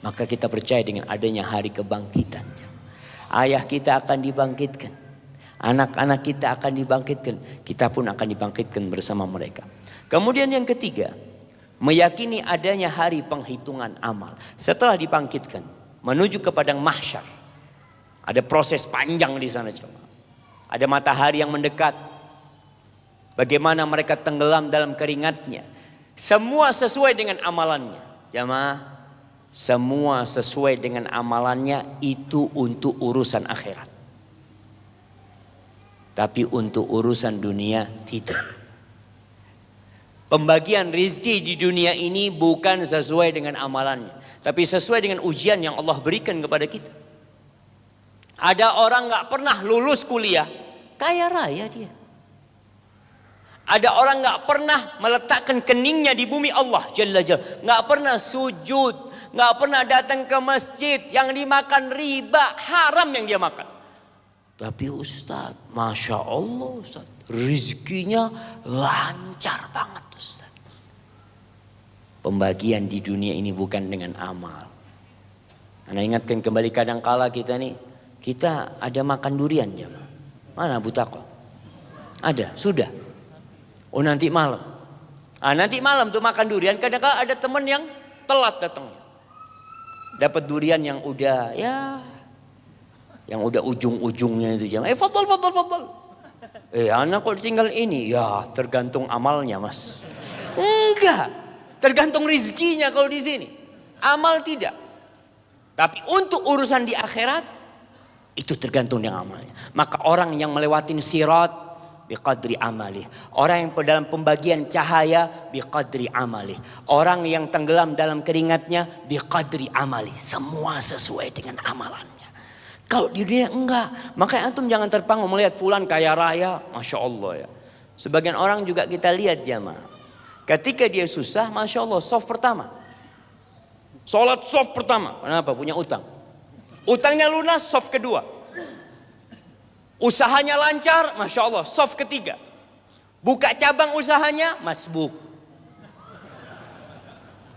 Speaker 1: Maka kita percaya dengan adanya hari kebangkitan jamaah. Ayah kita akan dibangkitkan. Anak-anak kita akan dibangkitkan. Kita pun akan dibangkitkan bersama mereka. Kemudian yang ketiga, meyakini adanya hari penghitungan amal. Setelah dibangkitkan menuju ke padang mahsyar. Ada proses panjang di sana jemaah. Ada matahari yang mendekat. Bagaimana mereka tenggelam dalam keringatnya. Semua sesuai dengan amalannya. Jemaah, semua sesuai dengan amalannya itu untuk urusan akhirat. Tapi untuk urusan dunia tidak. Pembagian rizki di dunia ini bukan sesuai dengan amalannya. Tapi sesuai dengan ujian yang Allah berikan kepada kita. Ada orang gak pernah lulus kuliah, kaya raya dia. Ada orang gak pernah meletakkan keningnya di bumi Allah Jalla Jalla. Gak pernah sujud, gak pernah datang ke masjid, yang dimakan riba, haram yang dia makan. Tapi Ustaz, Masya Allah Ustaz, rizkinya lancar banget Ustaz. Pembagian di dunia ini bukan dengan amal. Anda ingatkan kembali kadangkala kita nih, kita ada makan durian jemaah. Mana Abu Taqwa? Ada, sudah. Oh nanti malam. Nanti malam tuh makan durian. Kadang-kadang ada teman yang telat datangnya. Dapat durian yang udah ya, yang udah ujung-ujungnya itu jemaah. Fadal. Anak kok tinggal ini? Ya tergantung amalnya mas. Enggak, tergantung rizkinya kalau di sini. Amal tidak. Tapi untuk urusan di akhirat, itu tergantung dengan amalnya. Maka orang yang melewatin sirat biqadri amalih. Orang yang dalam pembagian cahaya biqadri amalih. Orang yang tenggelam dalam keringatnya biqadri amalih. Semua sesuai dengan amalannya. Kalau di dunia enggak. Makanya antum jangan terpangu melihat fulan kaya raya. Masya Allah ya. Sebagian orang juga kita lihat jamaah. Ketika dia susah, Masya Allah, soft pertama. Sholat soft pertama. Kenapa? Punya utang. Utangnya lunas, soft kedua. Usahanya lancar, Masya Allah, soft ketiga. Buka cabang usahanya, masbuk.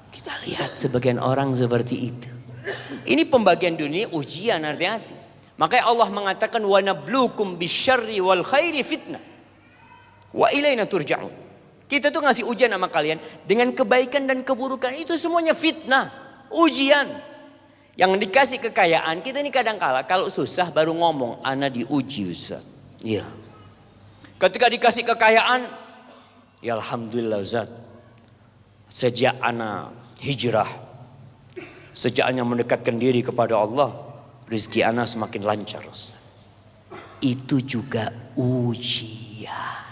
Speaker 1: Kita lihat sebagian orang seperti itu. Ini pembagian dunia, ujian, hati-hati. Makanya Allah mengatakan, wa nabluukum bisyarri wal khairi fitnah. Wa ilaina turja'un. Kita tuh ngasih ujian sama kalian dengan kebaikan dan keburukan. Itu semuanya fitnah, ujian. Yang dikasih kekayaan, kita ini kadang-kala kalau susah baru ngomong, ana diuji Ustaz. Iya. Ketika dikasih kekayaan, ya Alhamdulillah Ustaz. Sejak ana hijrah, sejak ana mendekatkan diri kepada Allah, rezeki ana semakin lancar Ustaz. Itu juga ujian.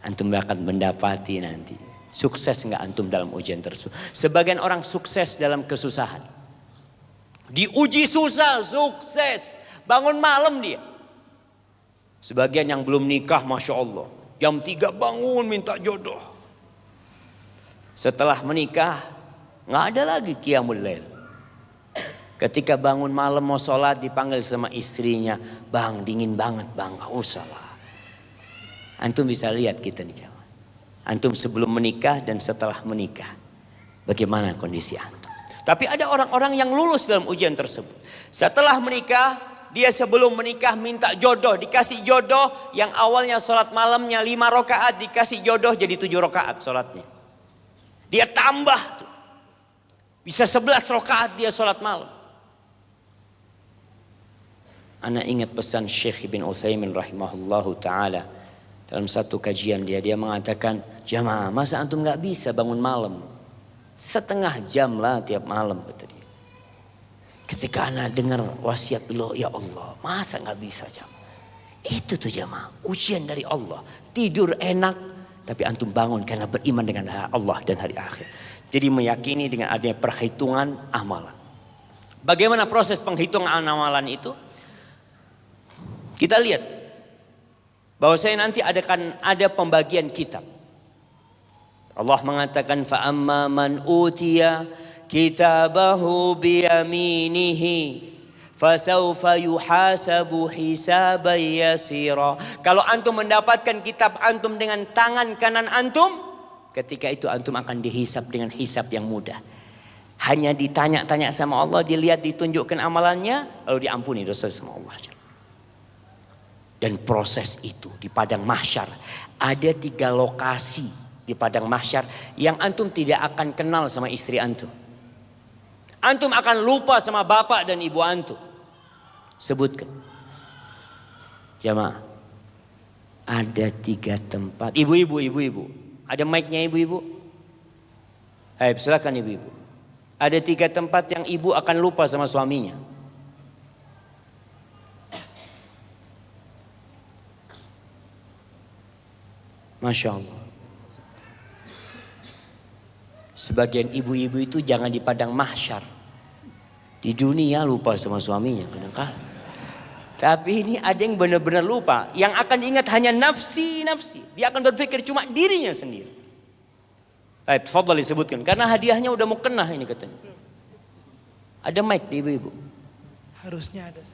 Speaker 1: Antum akan mendapati nanti. Sukses enggak antum dalam ujian tersebut? Sebagian orang sukses dalam kesusahan. Diuji susah, sukses. Bangun malam dia. Sebagian yang belum nikah, Masya Allah, jam 3 bangun minta jodoh. Setelah menikah, nggak ada lagi qiyamul lail. Ketika bangun malam mau sholat dipanggil sama istrinya, bang dingin banget bang, nggak usah lah. Antum bisa lihat kita nih jamaah. Antum sebelum menikah dan setelah menikah, bagaimana kondisi antum. Tapi ada orang-orang yang lulus dalam ujian tersebut. Setelah menikah, dia sebelum menikah minta jodoh, dikasih jodoh yang awalnya sholat malamnya 5 rakaat, dikasih jodoh jadi 7 rakaat sholatnya. Dia tambah tuh. Bisa 11 rakaat dia sholat malam. Ana ingat pesan Syekh Ibn Utsaimin rahimahullahu ta'ala. Dalam satu kajian dia mengatakan, jamaah masa antum gak bisa bangun malam? Setengah jam lah tiap malam, kata dia. Ketika ana dengar wasiat beliau, ya Allah masa gak bisa jamaah? Itu tuh jamaah, ujian dari Allah. Tidur enak, tapi antum bangun karena beriman dengan Allah dan hari akhir. Jadi meyakini dengan adanya perhitungan amalan. Bagaimana proses penghitungan amalan itu? Kita lihat bahwasanya nanti ada pembagian kitab. Allah mengatakan fa amma man utiya kitabahu biyaminihi fasawfa yuhasabu hisaban yasira. Kalau antum mendapatkan kitab antum dengan tangan kanan antum, ketika itu antum akan dihisab dengan hisab yang mudah. Hanya ditanya-tanya sama Allah, dilihat, ditunjukkan amalannya, lalu diampuni dosa sama Allah. Dan proses itu di padang mahsyar, ada 3 lokasi di padang mahsyar yang antum tidak akan kenal sama istri antum. Antum akan lupa sama bapak dan ibu antum. Sebutkan. Jamaah. Ada 3 tempat. Ibu-ibu. Ada mic-nya ibu-ibu? Ayo silakan ibu-ibu. Ada 3 tempat yang ibu akan lupa sama suaminya. Masya Allah. Sebagian ibu-ibu itu jangan di padang mahsyar. Di dunia lupa sama suaminya kadang-kadang. Tapi ini ada yang benar-benar lupa. Yang akan ingat hanya nafsi. Dia akan berpikir cuma dirinya sendiri. Baik, tafadhal disebutkan. Karena hadiahnya udah mau kena ini katanya. Ada mic di ibu-ibu?
Speaker 4: Harusnya ada.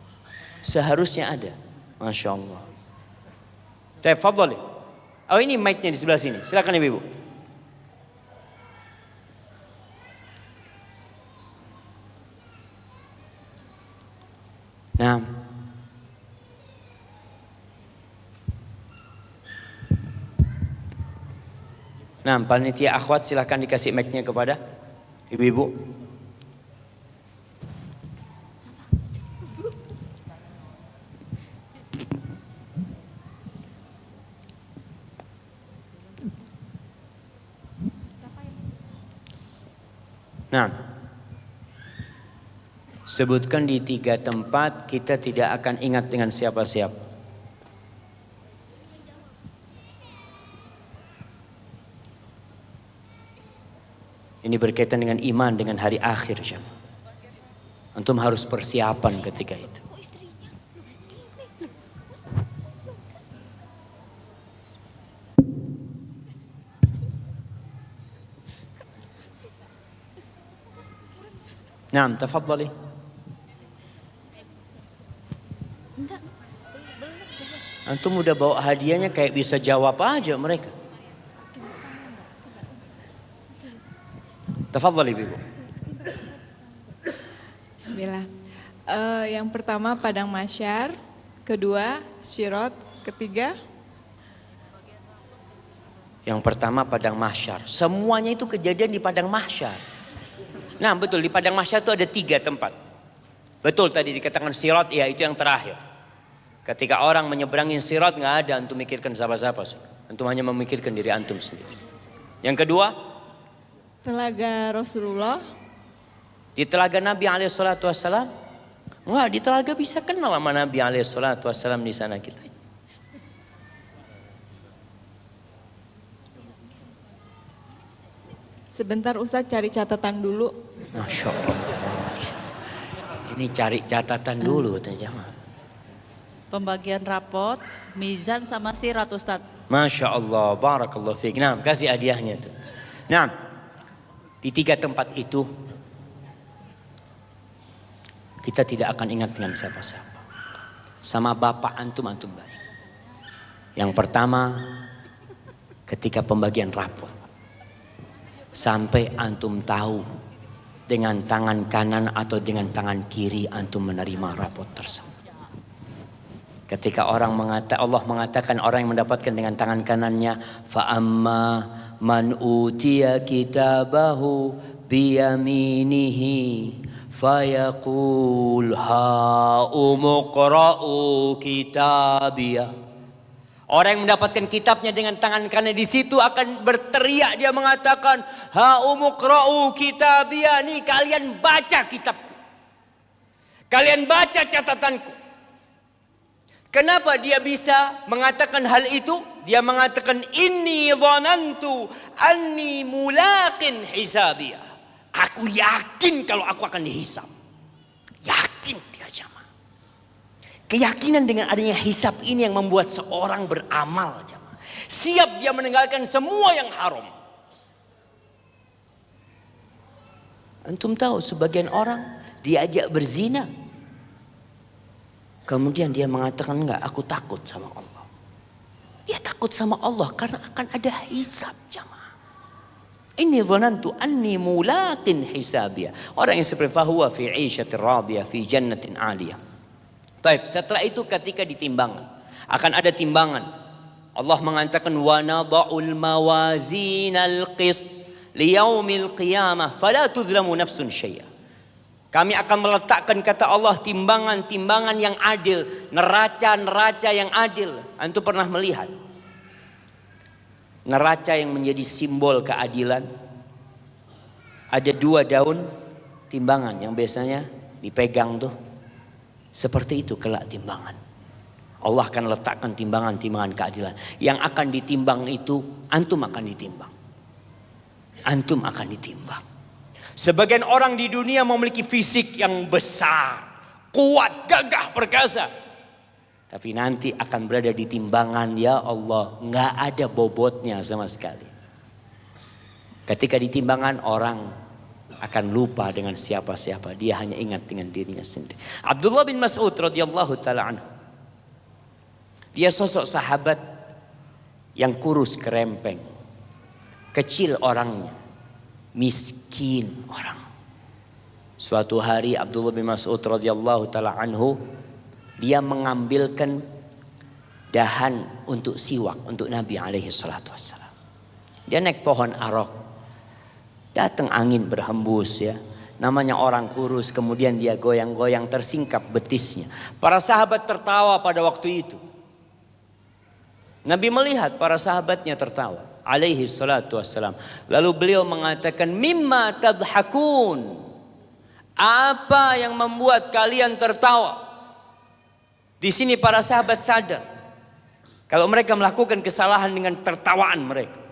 Speaker 1: Seharusnya ada. Masya Allah. Tafadhal. Oh ini mic-nya di sebelah sini. Silakan ibu-ibu. Nah. Nah, panitia akhwat silakan dikasih mic-nya kepada ibu-ibu. Nah, sebutkan di 3 tempat kita tidak akan ingat dengan siapa-siapa. Ini berkaitan dengan iman, dengan hari akhir. Antum harus persiapan ketika itu. Naam, tafadhali. Antum udah bawa hadiahnya kayak bisa jawab aja mereka. Tafadhali ibu.
Speaker 5: Bismillah. Yang pertama padang mahsyar, kedua sirat, ketiga.
Speaker 1: Yang pertama padang mahsyar. Semuanya itu kejadian di padang mahsyar. Nah betul, di padang mahsyar itu ada 3 tempat. Betul tadi dikatakan sirat, ya itu yang terakhir. Ketika orang menyeberangi sirat nggak ada antum mikirkan siapa-siapa. Antum hanya memikirkan diri antum sendiri. Yang kedua,
Speaker 5: Telaga Rasulullah.
Speaker 1: di telaga Nabi SAW. Wah, di telaga bisa kenal sama Nabi SAW di sana kita.
Speaker 5: Sebentar Ustadz cari catatan dulu.
Speaker 1: Masya Allah. Ini cari catatan dulu katanya jamaah.
Speaker 6: pembagian rapot, mizan sama sirat Ustaz.
Speaker 1: Masya Allah, barakallahu fiik. Nah, kasih hadiahnya tuh. Nah, di 3 tempat itu kita tidak akan ingat dengan siapa-siapa. Sama bapak antum baik. Yang pertama, ketika pembagian rapot. Sampai antum tahu dengan tangan kanan atau dengan tangan kiri antum menerima rapot tersebut. Ketika Allah mengatakan orang yang mendapatkan dengan tangan kanannya, fa amma man utiya kitabahu biyaminihi fayaqul ha umqra'u kitabiyah. Orang yang mendapatkan kitabnya dengan tangan kanan di situ akan berteriak, dia mengatakan, ha umqra'u kitabiyah, nih kalian baca kitabku. Kalian baca catatanku. Kenapa dia bisa mengatakan hal itu? Dia mengatakan inni dhanantu anni mulaqin hisabiyah. Aku yakin kalau aku akan dihisab. Yakin dia jamaah. Keyakinan dengan adanya hisab ini yang membuat seorang beramal jamaah. Siap dia meninggalkan semua yang haram. Antum tahu sebagian orang diajak berzina. Kemudian dia mengatakan enggak, aku takut sama Allah. Dia takut sama Allah karena akan ada hisab jamaah. Inni dhanantu anni mulaqin hisabiyah. Orang yang seperti fahuwa fi 'ishatir radiyah fi jannatin 'aliyah. Baik, setelah itu ketika ditimbangan akan ada timbangan. Allah mengatakan wa nadha'ul mawazinal qist liyaumil qiyamah fala tudlamu nafsun syai'a. Kami akan meletakkan, kata Allah, timbangan-timbangan yang adil, neraca-neraca yang adil. Antum pernah melihat neraca yang menjadi simbol keadilan? Ada 2 daun timbangan yang biasanya dipegang tuh. Seperti itu kelak timbangan. Allah akan letakkan timbangan-timbangan keadilan. Yang akan ditimbang itu, antum akan ditimbang. Antum akan ditimbang. Sebagian orang di dunia memiliki fisik yang besar, kuat, gagah, perkasa. Tapi nanti akan berada di timbangan, ya Allah, nggak ada bobotnya sama sekali. Ketika di timbangan orang akan lupa dengan siapa-siapa, dia hanya ingat dengan dirinya sendiri. Abdullah bin Mas'ud radhiyallahu taala anhu, dia sosok sahabat yang kurus kerempeng, kecil orangnya, miskin orang. Suatu hari Abdullah bin Mas'ud radhiyallahu taala anhu, dia mengambilkan dahan untuk siwak untuk Nabi alaihi salatu wassalam. Dia naik pohon arok. Datang angin berhembus ya. Namanya orang kurus, kemudian dia goyang-goyang, tersingkap betisnya. Para sahabat tertawa pada waktu itu. Nabi melihat para sahabatnya tertawa alaihi salatu wassalam. Lalu beliau mengatakan, mimma tadhakun. Apa yang membuat kalian tertawa? Di sini para sahabat sadar kalau mereka melakukan kesalahan dengan tertawaan mereka.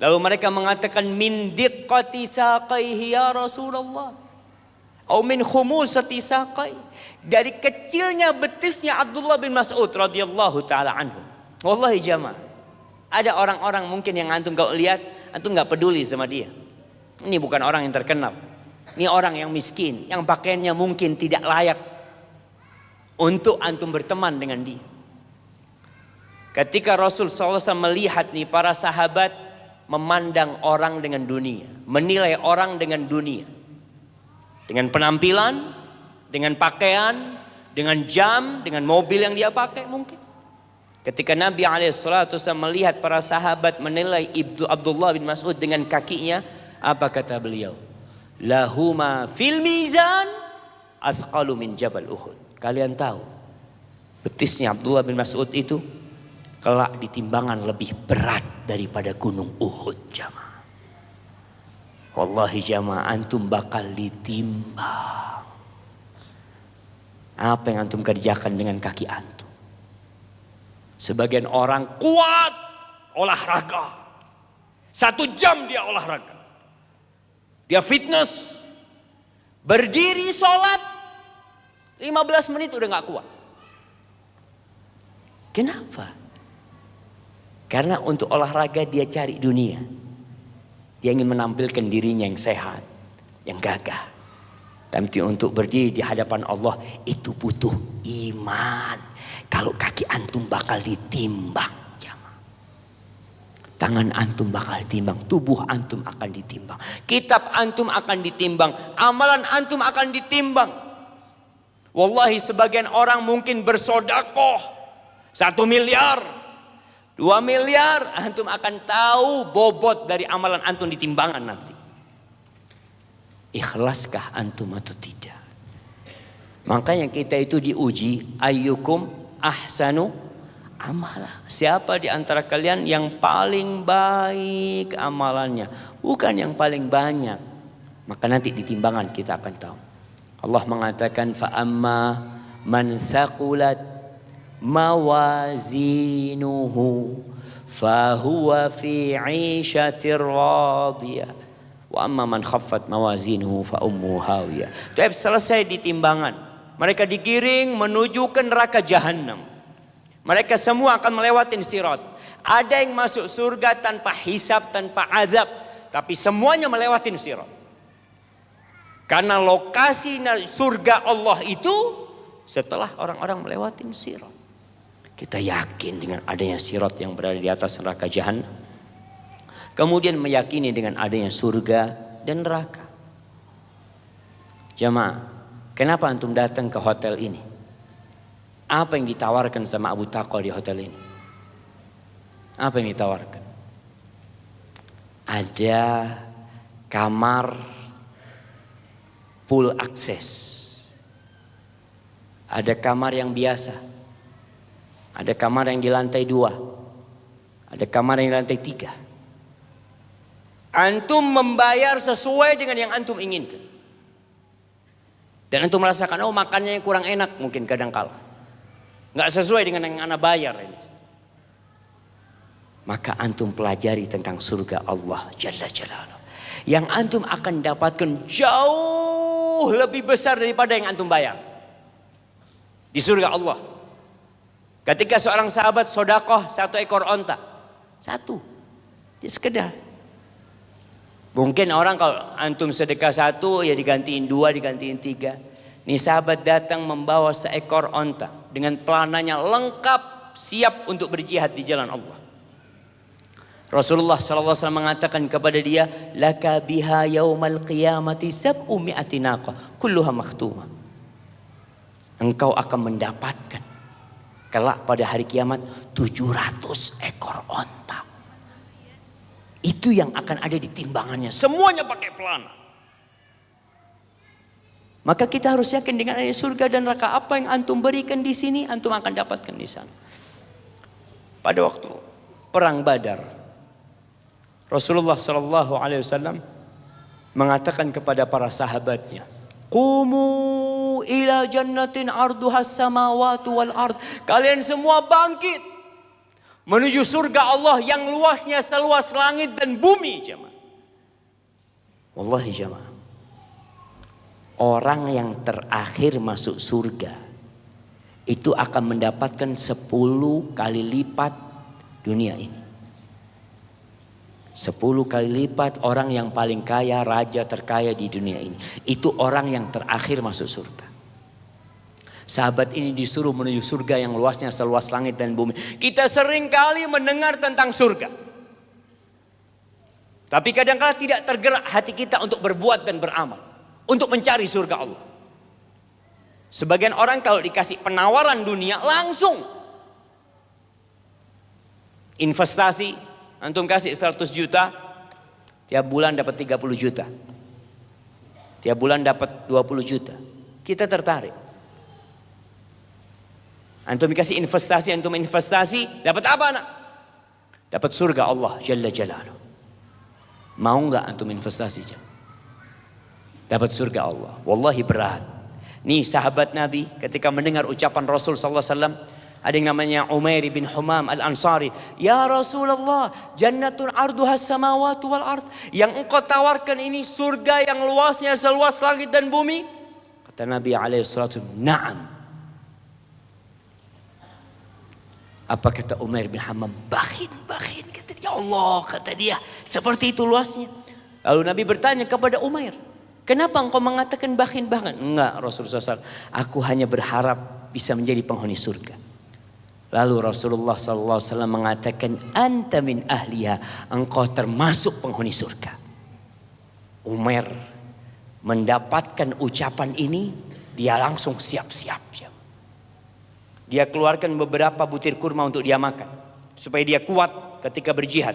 Speaker 1: Lalu mereka mengatakan, min diqqati saqaihi ya Rasulullah, atau min khumusati saqai, dari kecilnya betisnya Abdullah bin Mas'ud radhiyallahu taala anhu. Wallahi jamaah, ada orang-orang mungkin yang antum kalau lihat, antum nggak peduli sama dia. Ini bukan orang yang terkenal. Ini orang yang miskin, yang pakaiannya mungkin tidak layak untuk antum berteman dengan dia. Ketika Rasul SAW melihat nih para sahabat memandang orang dengan dunia, menilai orang dengan dunia, dengan penampilan, dengan pakaian, dengan jam, dengan mobil yang dia pakai mungkin. Ketika Nabi SAW melihat para sahabat menilai Abdullah bin Mas'ud dengan kakinya, apa kata beliau? Lahuma fil mizan athqalu min jabal Uhud. Kalian tahu betisnya Abdullah bin Mas'ud itu kelak di timbangan lebih berat daripada gunung Uhud jamaah. Wallahi jamaah, antum bakal ditimbang. Apa yang antum kerjakan dengan kaki antum? Sebagian orang kuat olahraga, 1 jam dia olahraga, dia fitness, berdiri sholat 15 menit udah gak kuat. Kenapa? Karena untuk olahraga dia cari dunia. Dia ingin menampilkan dirinya yang sehat, yang gagah. Tapi untuk berdiri di hadapan Allah itu butuh iman. Kalau kaki antum bakal ditimbang, jamaah. Tangan antum bakal ditimbang, tubuh antum akan ditimbang, kitab antum akan ditimbang, amalan antum akan ditimbang. Wallahi sebagian orang mungkin bersodakoh 1 miliar, 2 miliar, antum akan tahu bobot dari amalan antum di timbangan nanti. Ikhlaskah antum atau tidak? Makanya kita itu diuji, ayyukum ahsanu amala. Siapa di antara kalian yang paling baik amalannya, bukan yang paling banyak. Maka nanti di timbangan kita akan tahu. Allah mengatakan fa amma man thaqulat mawazinuhu fahuwa fi 'ishatir radiyah wa amma man khaffat mawazinuhu fa ummuhu hawiyah. Tapi selesai di timbangan, mereka digiring menuju ke neraka jahanam. Mereka semua akan melewati sirat. Ada yang masuk surga tanpa hisab, tanpa azab, tapi semuanya melewati sirat. Karena lokasi surga Allah itu setelah orang-orang melewati sirat. Kita yakin dengan adanya sirat yang berada di atas neraka jahanam. Kemudian meyakini dengan adanya surga dan neraka. Jamaah, kenapa antum datang ke hotel ini? Apa yang ditawarkan sama Abu Taqwa di hotel ini? Apa yang ditawarkan? Ada kamar full akses. Ada kamar yang biasa. Ada kamar yang di lantai 2. Ada kamar yang di lantai 3. Antum membayar sesuai dengan yang antum inginkan. Dan antum merasakan, oh makannya kurang enak mungkin kadang-kala. Nggak sesuai dengan yang ana bayar ini. Maka antum pelajari tentang surga Allah Jalla Jalaluhu. Yang antum akan dapatkan jauh lebih besar daripada yang antum bayar. Di surga Allah. Ketika seorang sahabat sodakoh 1 ekor onta. 1. Dia sekedar. Mungkin orang kalau antum sedekah 1 ya digantiin 2, digantiin 3. Nih sahabat datang membawa seekor onta dengan pelananya lengkap siap untuk berjihad di jalan Allah. Rasulullah SAW mengatakan kepada dia, laka biha yaumal qiyamati sab'u mi'ati naqah kulluha makhtumah. Engkau akan mendapatkan kelak pada hari kiamat 700 ekor onta. Itu yang akan ada di timbangannya. Semuanya pakai pelana. Maka kita harus yakin dengan adanya surga dan neraka. Apa yang antum berikan di sini, antum akan dapatkan di sana. Pada waktu perang Badar, Rasulullah SAW mengatakan kepada para sahabatnya, "Qumu ila jannatin arduhas samawati wal ard." Kalian semua bangkit menuju surga Allah yang luasnya seluas langit dan bumi, jemaah. Wallahi jemaah, orang yang terakhir masuk surga itu akan mendapatkan 10 kali lipat dunia ini. 10 kali lipat orang yang paling kaya, raja terkaya di dunia ini. Itu orang yang terakhir masuk surga. Sahabat ini disuruh menuju surga yang luasnya seluas langit dan bumi. Kita sering kali mendengar tentang surga. Tapi kadang-kadang tidak tergerak hati kita untuk berbuat dan beramal. Untuk mencari surga Allah. Sebagian orang kalau dikasih penawaran dunia langsung. Investasi, antum kasih 100 juta, tiap bulan dapat 30 juta. Tiap bulan dapat 20 juta. Kita tertarik. Antum dikasih investasi, antum investasi, dapat apa anak? Dapat surga Allah Jalla Jalaluhu. Mau enggak antum investasi? Dapat surga Allah. Wallahi berat. Nih sahabat Nabi ketika mendengar ucapan Rasul sallallahu alaihi wasallam, ada yang namanya Umair bin Humam Al-Ansari, "Ya Rasulullah, jannatun arduhas samawati wal ard." Yang engkau tawarkan ini surga yang luasnya seluas langit dan bumi? Kata Nabi alaihi salatu, "Na'am." Apa kata Umair bin Hammam? Bakhin. Kata dia, Allah, kata dia. Seperti itu luasnya. Lalu Nabi bertanya kepada Umair, kenapa engkau mengatakan bakhin? Enggak Rasulullah SAW. Aku hanya berharap bisa menjadi penghuni surga. Lalu Rasulullah SAW mengatakan, anta min ahliha, engkau termasuk penghuni surga. Umar mendapatkan ucapan ini, dia langsung siap-siap. Dia keluarkan beberapa butir kurma untuk dia makan, supaya dia kuat ketika berjihad.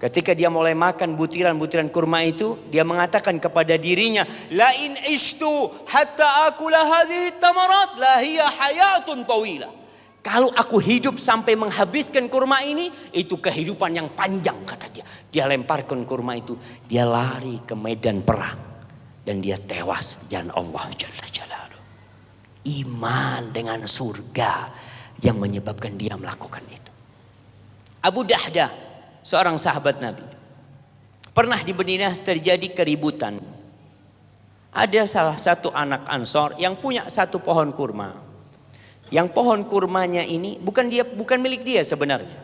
Speaker 1: Ketika dia mulai makan butiran-butiran kurma itu, dia mengatakan kepada dirinya, la in ishtu hatta akula hadhihi tamarat la hiya hayatun tawilah. Kalau aku hidup sampai menghabiskan kurma ini, itu kehidupan yang panjang, kata dia. Dia lemparkan kurma itu, dia lari ke medan perang. Dan dia tewas di jalan Allah Jalla Jalaluhu. Iman dengan surga yang menyebabkan dia melakukan itu. Abu Dahdah, seorang sahabat Nabi. Pernah di Madinah terjadi keributan. Ada salah satu anak Ansor yang punya satu pohon kurma. Yang pohon kurmanya ini bukan milik dia sebenarnya.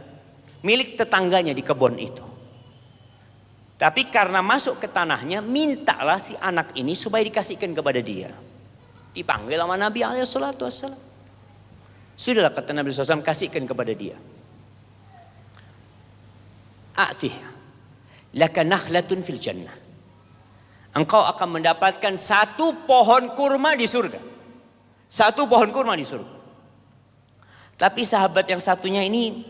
Speaker 1: Milik tetangganya di kebun itu. Tapi karena masuk ke tanahnya, mintalah si anak ini supaya dikasihkan kepada dia. Dipanggil sama Nabi SAW. Sudahlah kata Nabi SAW, kasihkan kepada dia. A'tih laka nakhlatun fil jannah. Engkau akan mendapatkan satu pohon kurma di surga. Satu pohon kurma di surga. Tapi sahabat yang satunya ini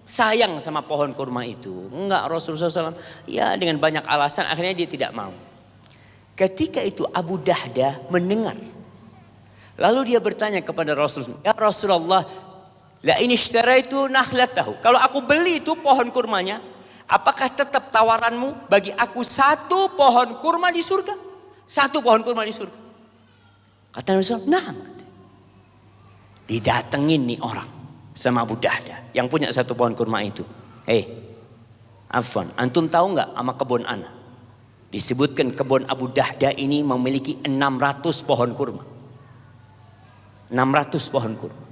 Speaker 1: sayang sama pohon kurma itu. Enggak, Rasulullah SAW ya dengan banyak alasan akhirnya dia tidak mau. Ketika itu Abu Dahdah mendengar. Lalu dia bertanya kepada Rasulullah, ya Rasulullah, la ini ishtaraitu nakhlatahu. Kalau aku beli itu pohon kurmanya, apakah tetap tawaranmu bagi aku satu pohon kurma di surga? Satu pohon kurma di surga. Kata Rasulullah, nah. Didatengin nih orang sama Abu Dahdah yang punya satu pohon kurma itu. Afwan, antum tahu nggak sama kebun ana? Disebutkan kebun Abu Dahdah ini memiliki 600 pohon kurma. 600 pohon kurma.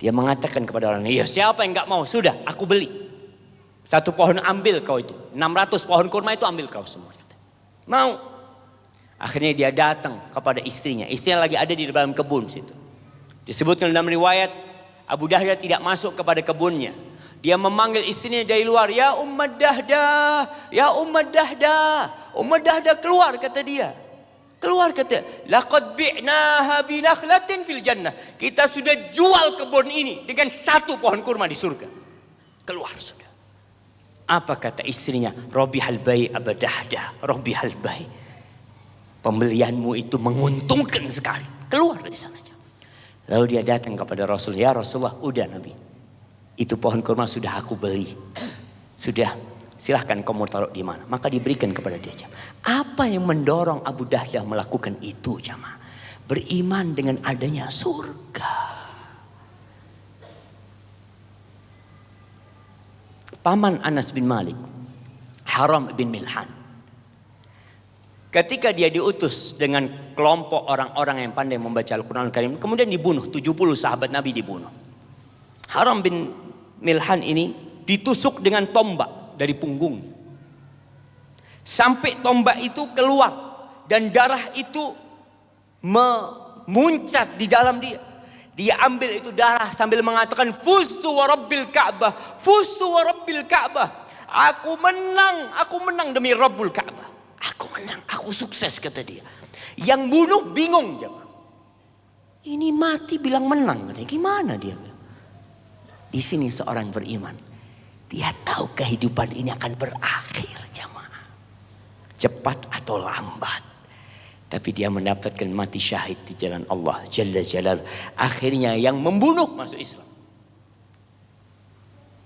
Speaker 1: Dia mengatakan kepada orang, ya siapa yang nggak mau? Sudah, aku beli. Satu pohon ambil kau itu. 600 pohon kurma itu ambil kau semua. Mau. Akhirnya dia datang kepada istrinya. Istrinya lagi ada di dalam kebun situ. Disebutkan dalam riwayat, Abu Dahdah tidak masuk kepada kebunnya. Dia memanggil istrinya dari luar. Ya Ummah Dahdah, ya Ummah Dahdah. Ummah Dahdah keluar, kata dia. Keluar, kata, laqad bi'naha binakhlatin fil jannah. Kita sudah jual kebun ini dengan satu pohon kurma di surga. Keluar sudah. Apa kata istrinya? Robihal bai Abu Dahdah, robihal bai. Pembelianmu itu menguntungkan sekali. Keluar dari sana. Lalu dia datang kepada Rasul, ya Rasulullah, udah Nabi. Itu pohon kurma sudah aku beli. Sudah, silahkan kamu taruh di mana. Maka diberikan kepada dia. Apa yang mendorong Abu Dahdah melakukan itu, jamaah? Beriman dengan adanya surga. Paman Anas bin Malik, Haram bin Milhan. Ketika dia diutus dengan kelompok orang-orang yang pandai membaca Al-Quran Al-Karim, kemudian dibunuh, 70 sahabat Nabi dibunuh. Haram bin Milhan ini ditusuk dengan tombak dari punggung. Sampai tombak itu keluar dan darah itu memuncat di dalam dia. Dia ambil itu darah sambil mengatakan, Fustu wa Rabbil Ka'bah, Fustu wa Rabbil Ka'bah. Aku menang demi Rabbul Ka'bah. Aku menang, aku sukses, kata dia. Yang bunuh bingung, jemaah. Ini mati bilang menang, katanya. Gimana dia? Di sini seorang beriman, dia tahu kehidupan ini akan berakhir, jemaah. Cepat atau lambat. Tapi dia mendapatkan mati syahid di jalan Allah Jalla Jalal. Akhirnya yang membunuh masuk Islam.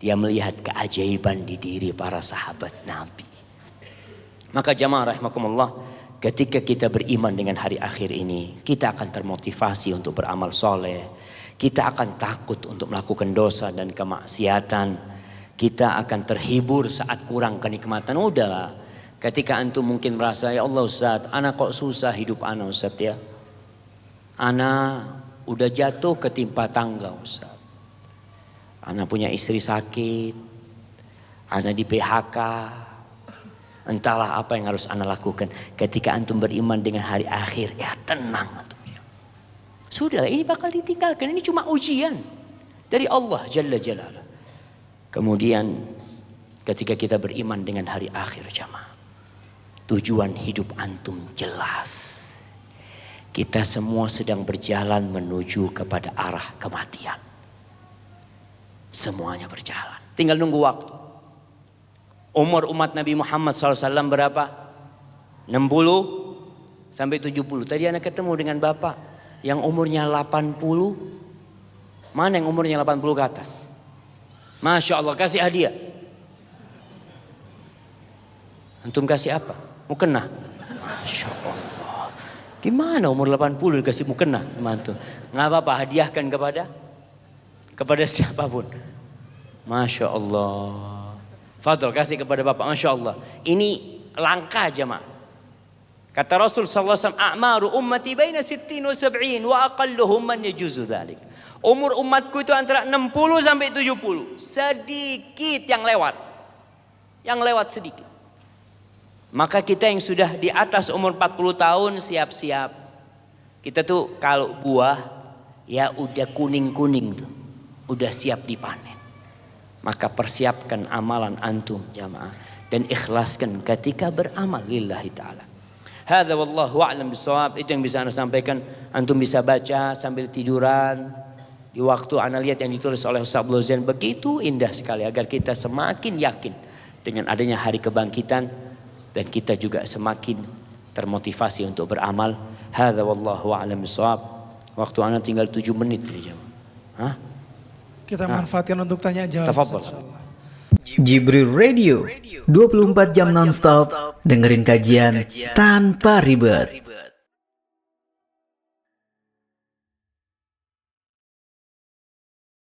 Speaker 1: Dia melihat keajaiban di diri para sahabat Nabi. Maka jamaah rahimakumullah, ketika kita beriman dengan hari akhir ini, kita akan termotivasi untuk beramal soleh. Kita akan takut untuk melakukan dosa dan kemaksiatan. Kita akan terhibur saat kurang kenikmatan. Udahlah, ketika antum mungkin merasa, ya Allah Ustaz, ana kok susah hidup ana Ustaz ya. Ana udah jatuh ketimpa tangga Ustaz. Ana punya istri sakit, ana di PHK, entahlah apa yang harus ana lakukan. Ketika antum beriman dengan hari akhir, ya tenang antum. Sudah, ini bakal ditinggalkan, ini cuma ujian dari Allah Jalla Jalaluh. Kemudian ketika kita beriman dengan hari akhir jamaah, tujuan hidup antum jelas. Kita semua sedang berjalan menuju kepada arah kematian. Semuanya berjalan. Tinggal nunggu waktu. Umur umat Nabi Muhammad SAW berapa? 60 sampai 70. Tadi anak ketemu dengan bapak yang umurnya 80. Mana yang umurnya 80 ke atas? Masya Allah, kasih hadiah. Antum kasih apa? Mukena. Masya Allah. Gimana umur 80 dikasih mukena sama antum? Nggak apa-apa, hadiahkan kepada siapapun. Masya Allah. Fadol, kasih kepada bapak. Masya Allah. Ini langka jemaah. Kata Rasul sallallahu alaihi wasallam, "A'maru ummati baina 60 wa 70 wa aqalluhum man yajuzu dzalik." Umur umatku itu antara 60 sampai 70. Sedikit yang lewat. Yang lewat sedikit. Maka kita yang sudah di atas umur 40 tahun siap-siap. Kita tuh kalau buah ya udah kuning-kuning tuh. Udah siap dipanen. Maka persiapkan amalan antum jamaah dan ikhlaskan ketika beramal lillahi ta'ala. Hadza wallahu a'lam bissawab. Itu yang bisa ana sampaikan. Antum bisa baca sambil tiduran. Di waktu ana lihat yang ditulis oleh Ustaz Abdul Zain begitu indah sekali agar kita semakin yakin dengan adanya hari kebangkitan dan kita juga semakin termotivasi untuk beramal. Hadza wallahu a'lam bissawab. Waktu ana tinggal 7 menit nih jemaah. Hah?
Speaker 4: Kita manfaatkan untuk tanya jawab.
Speaker 1: Tafadhol.
Speaker 2: Jibril Radio 24 jam nonstop dengerin kajian tanpa ribet.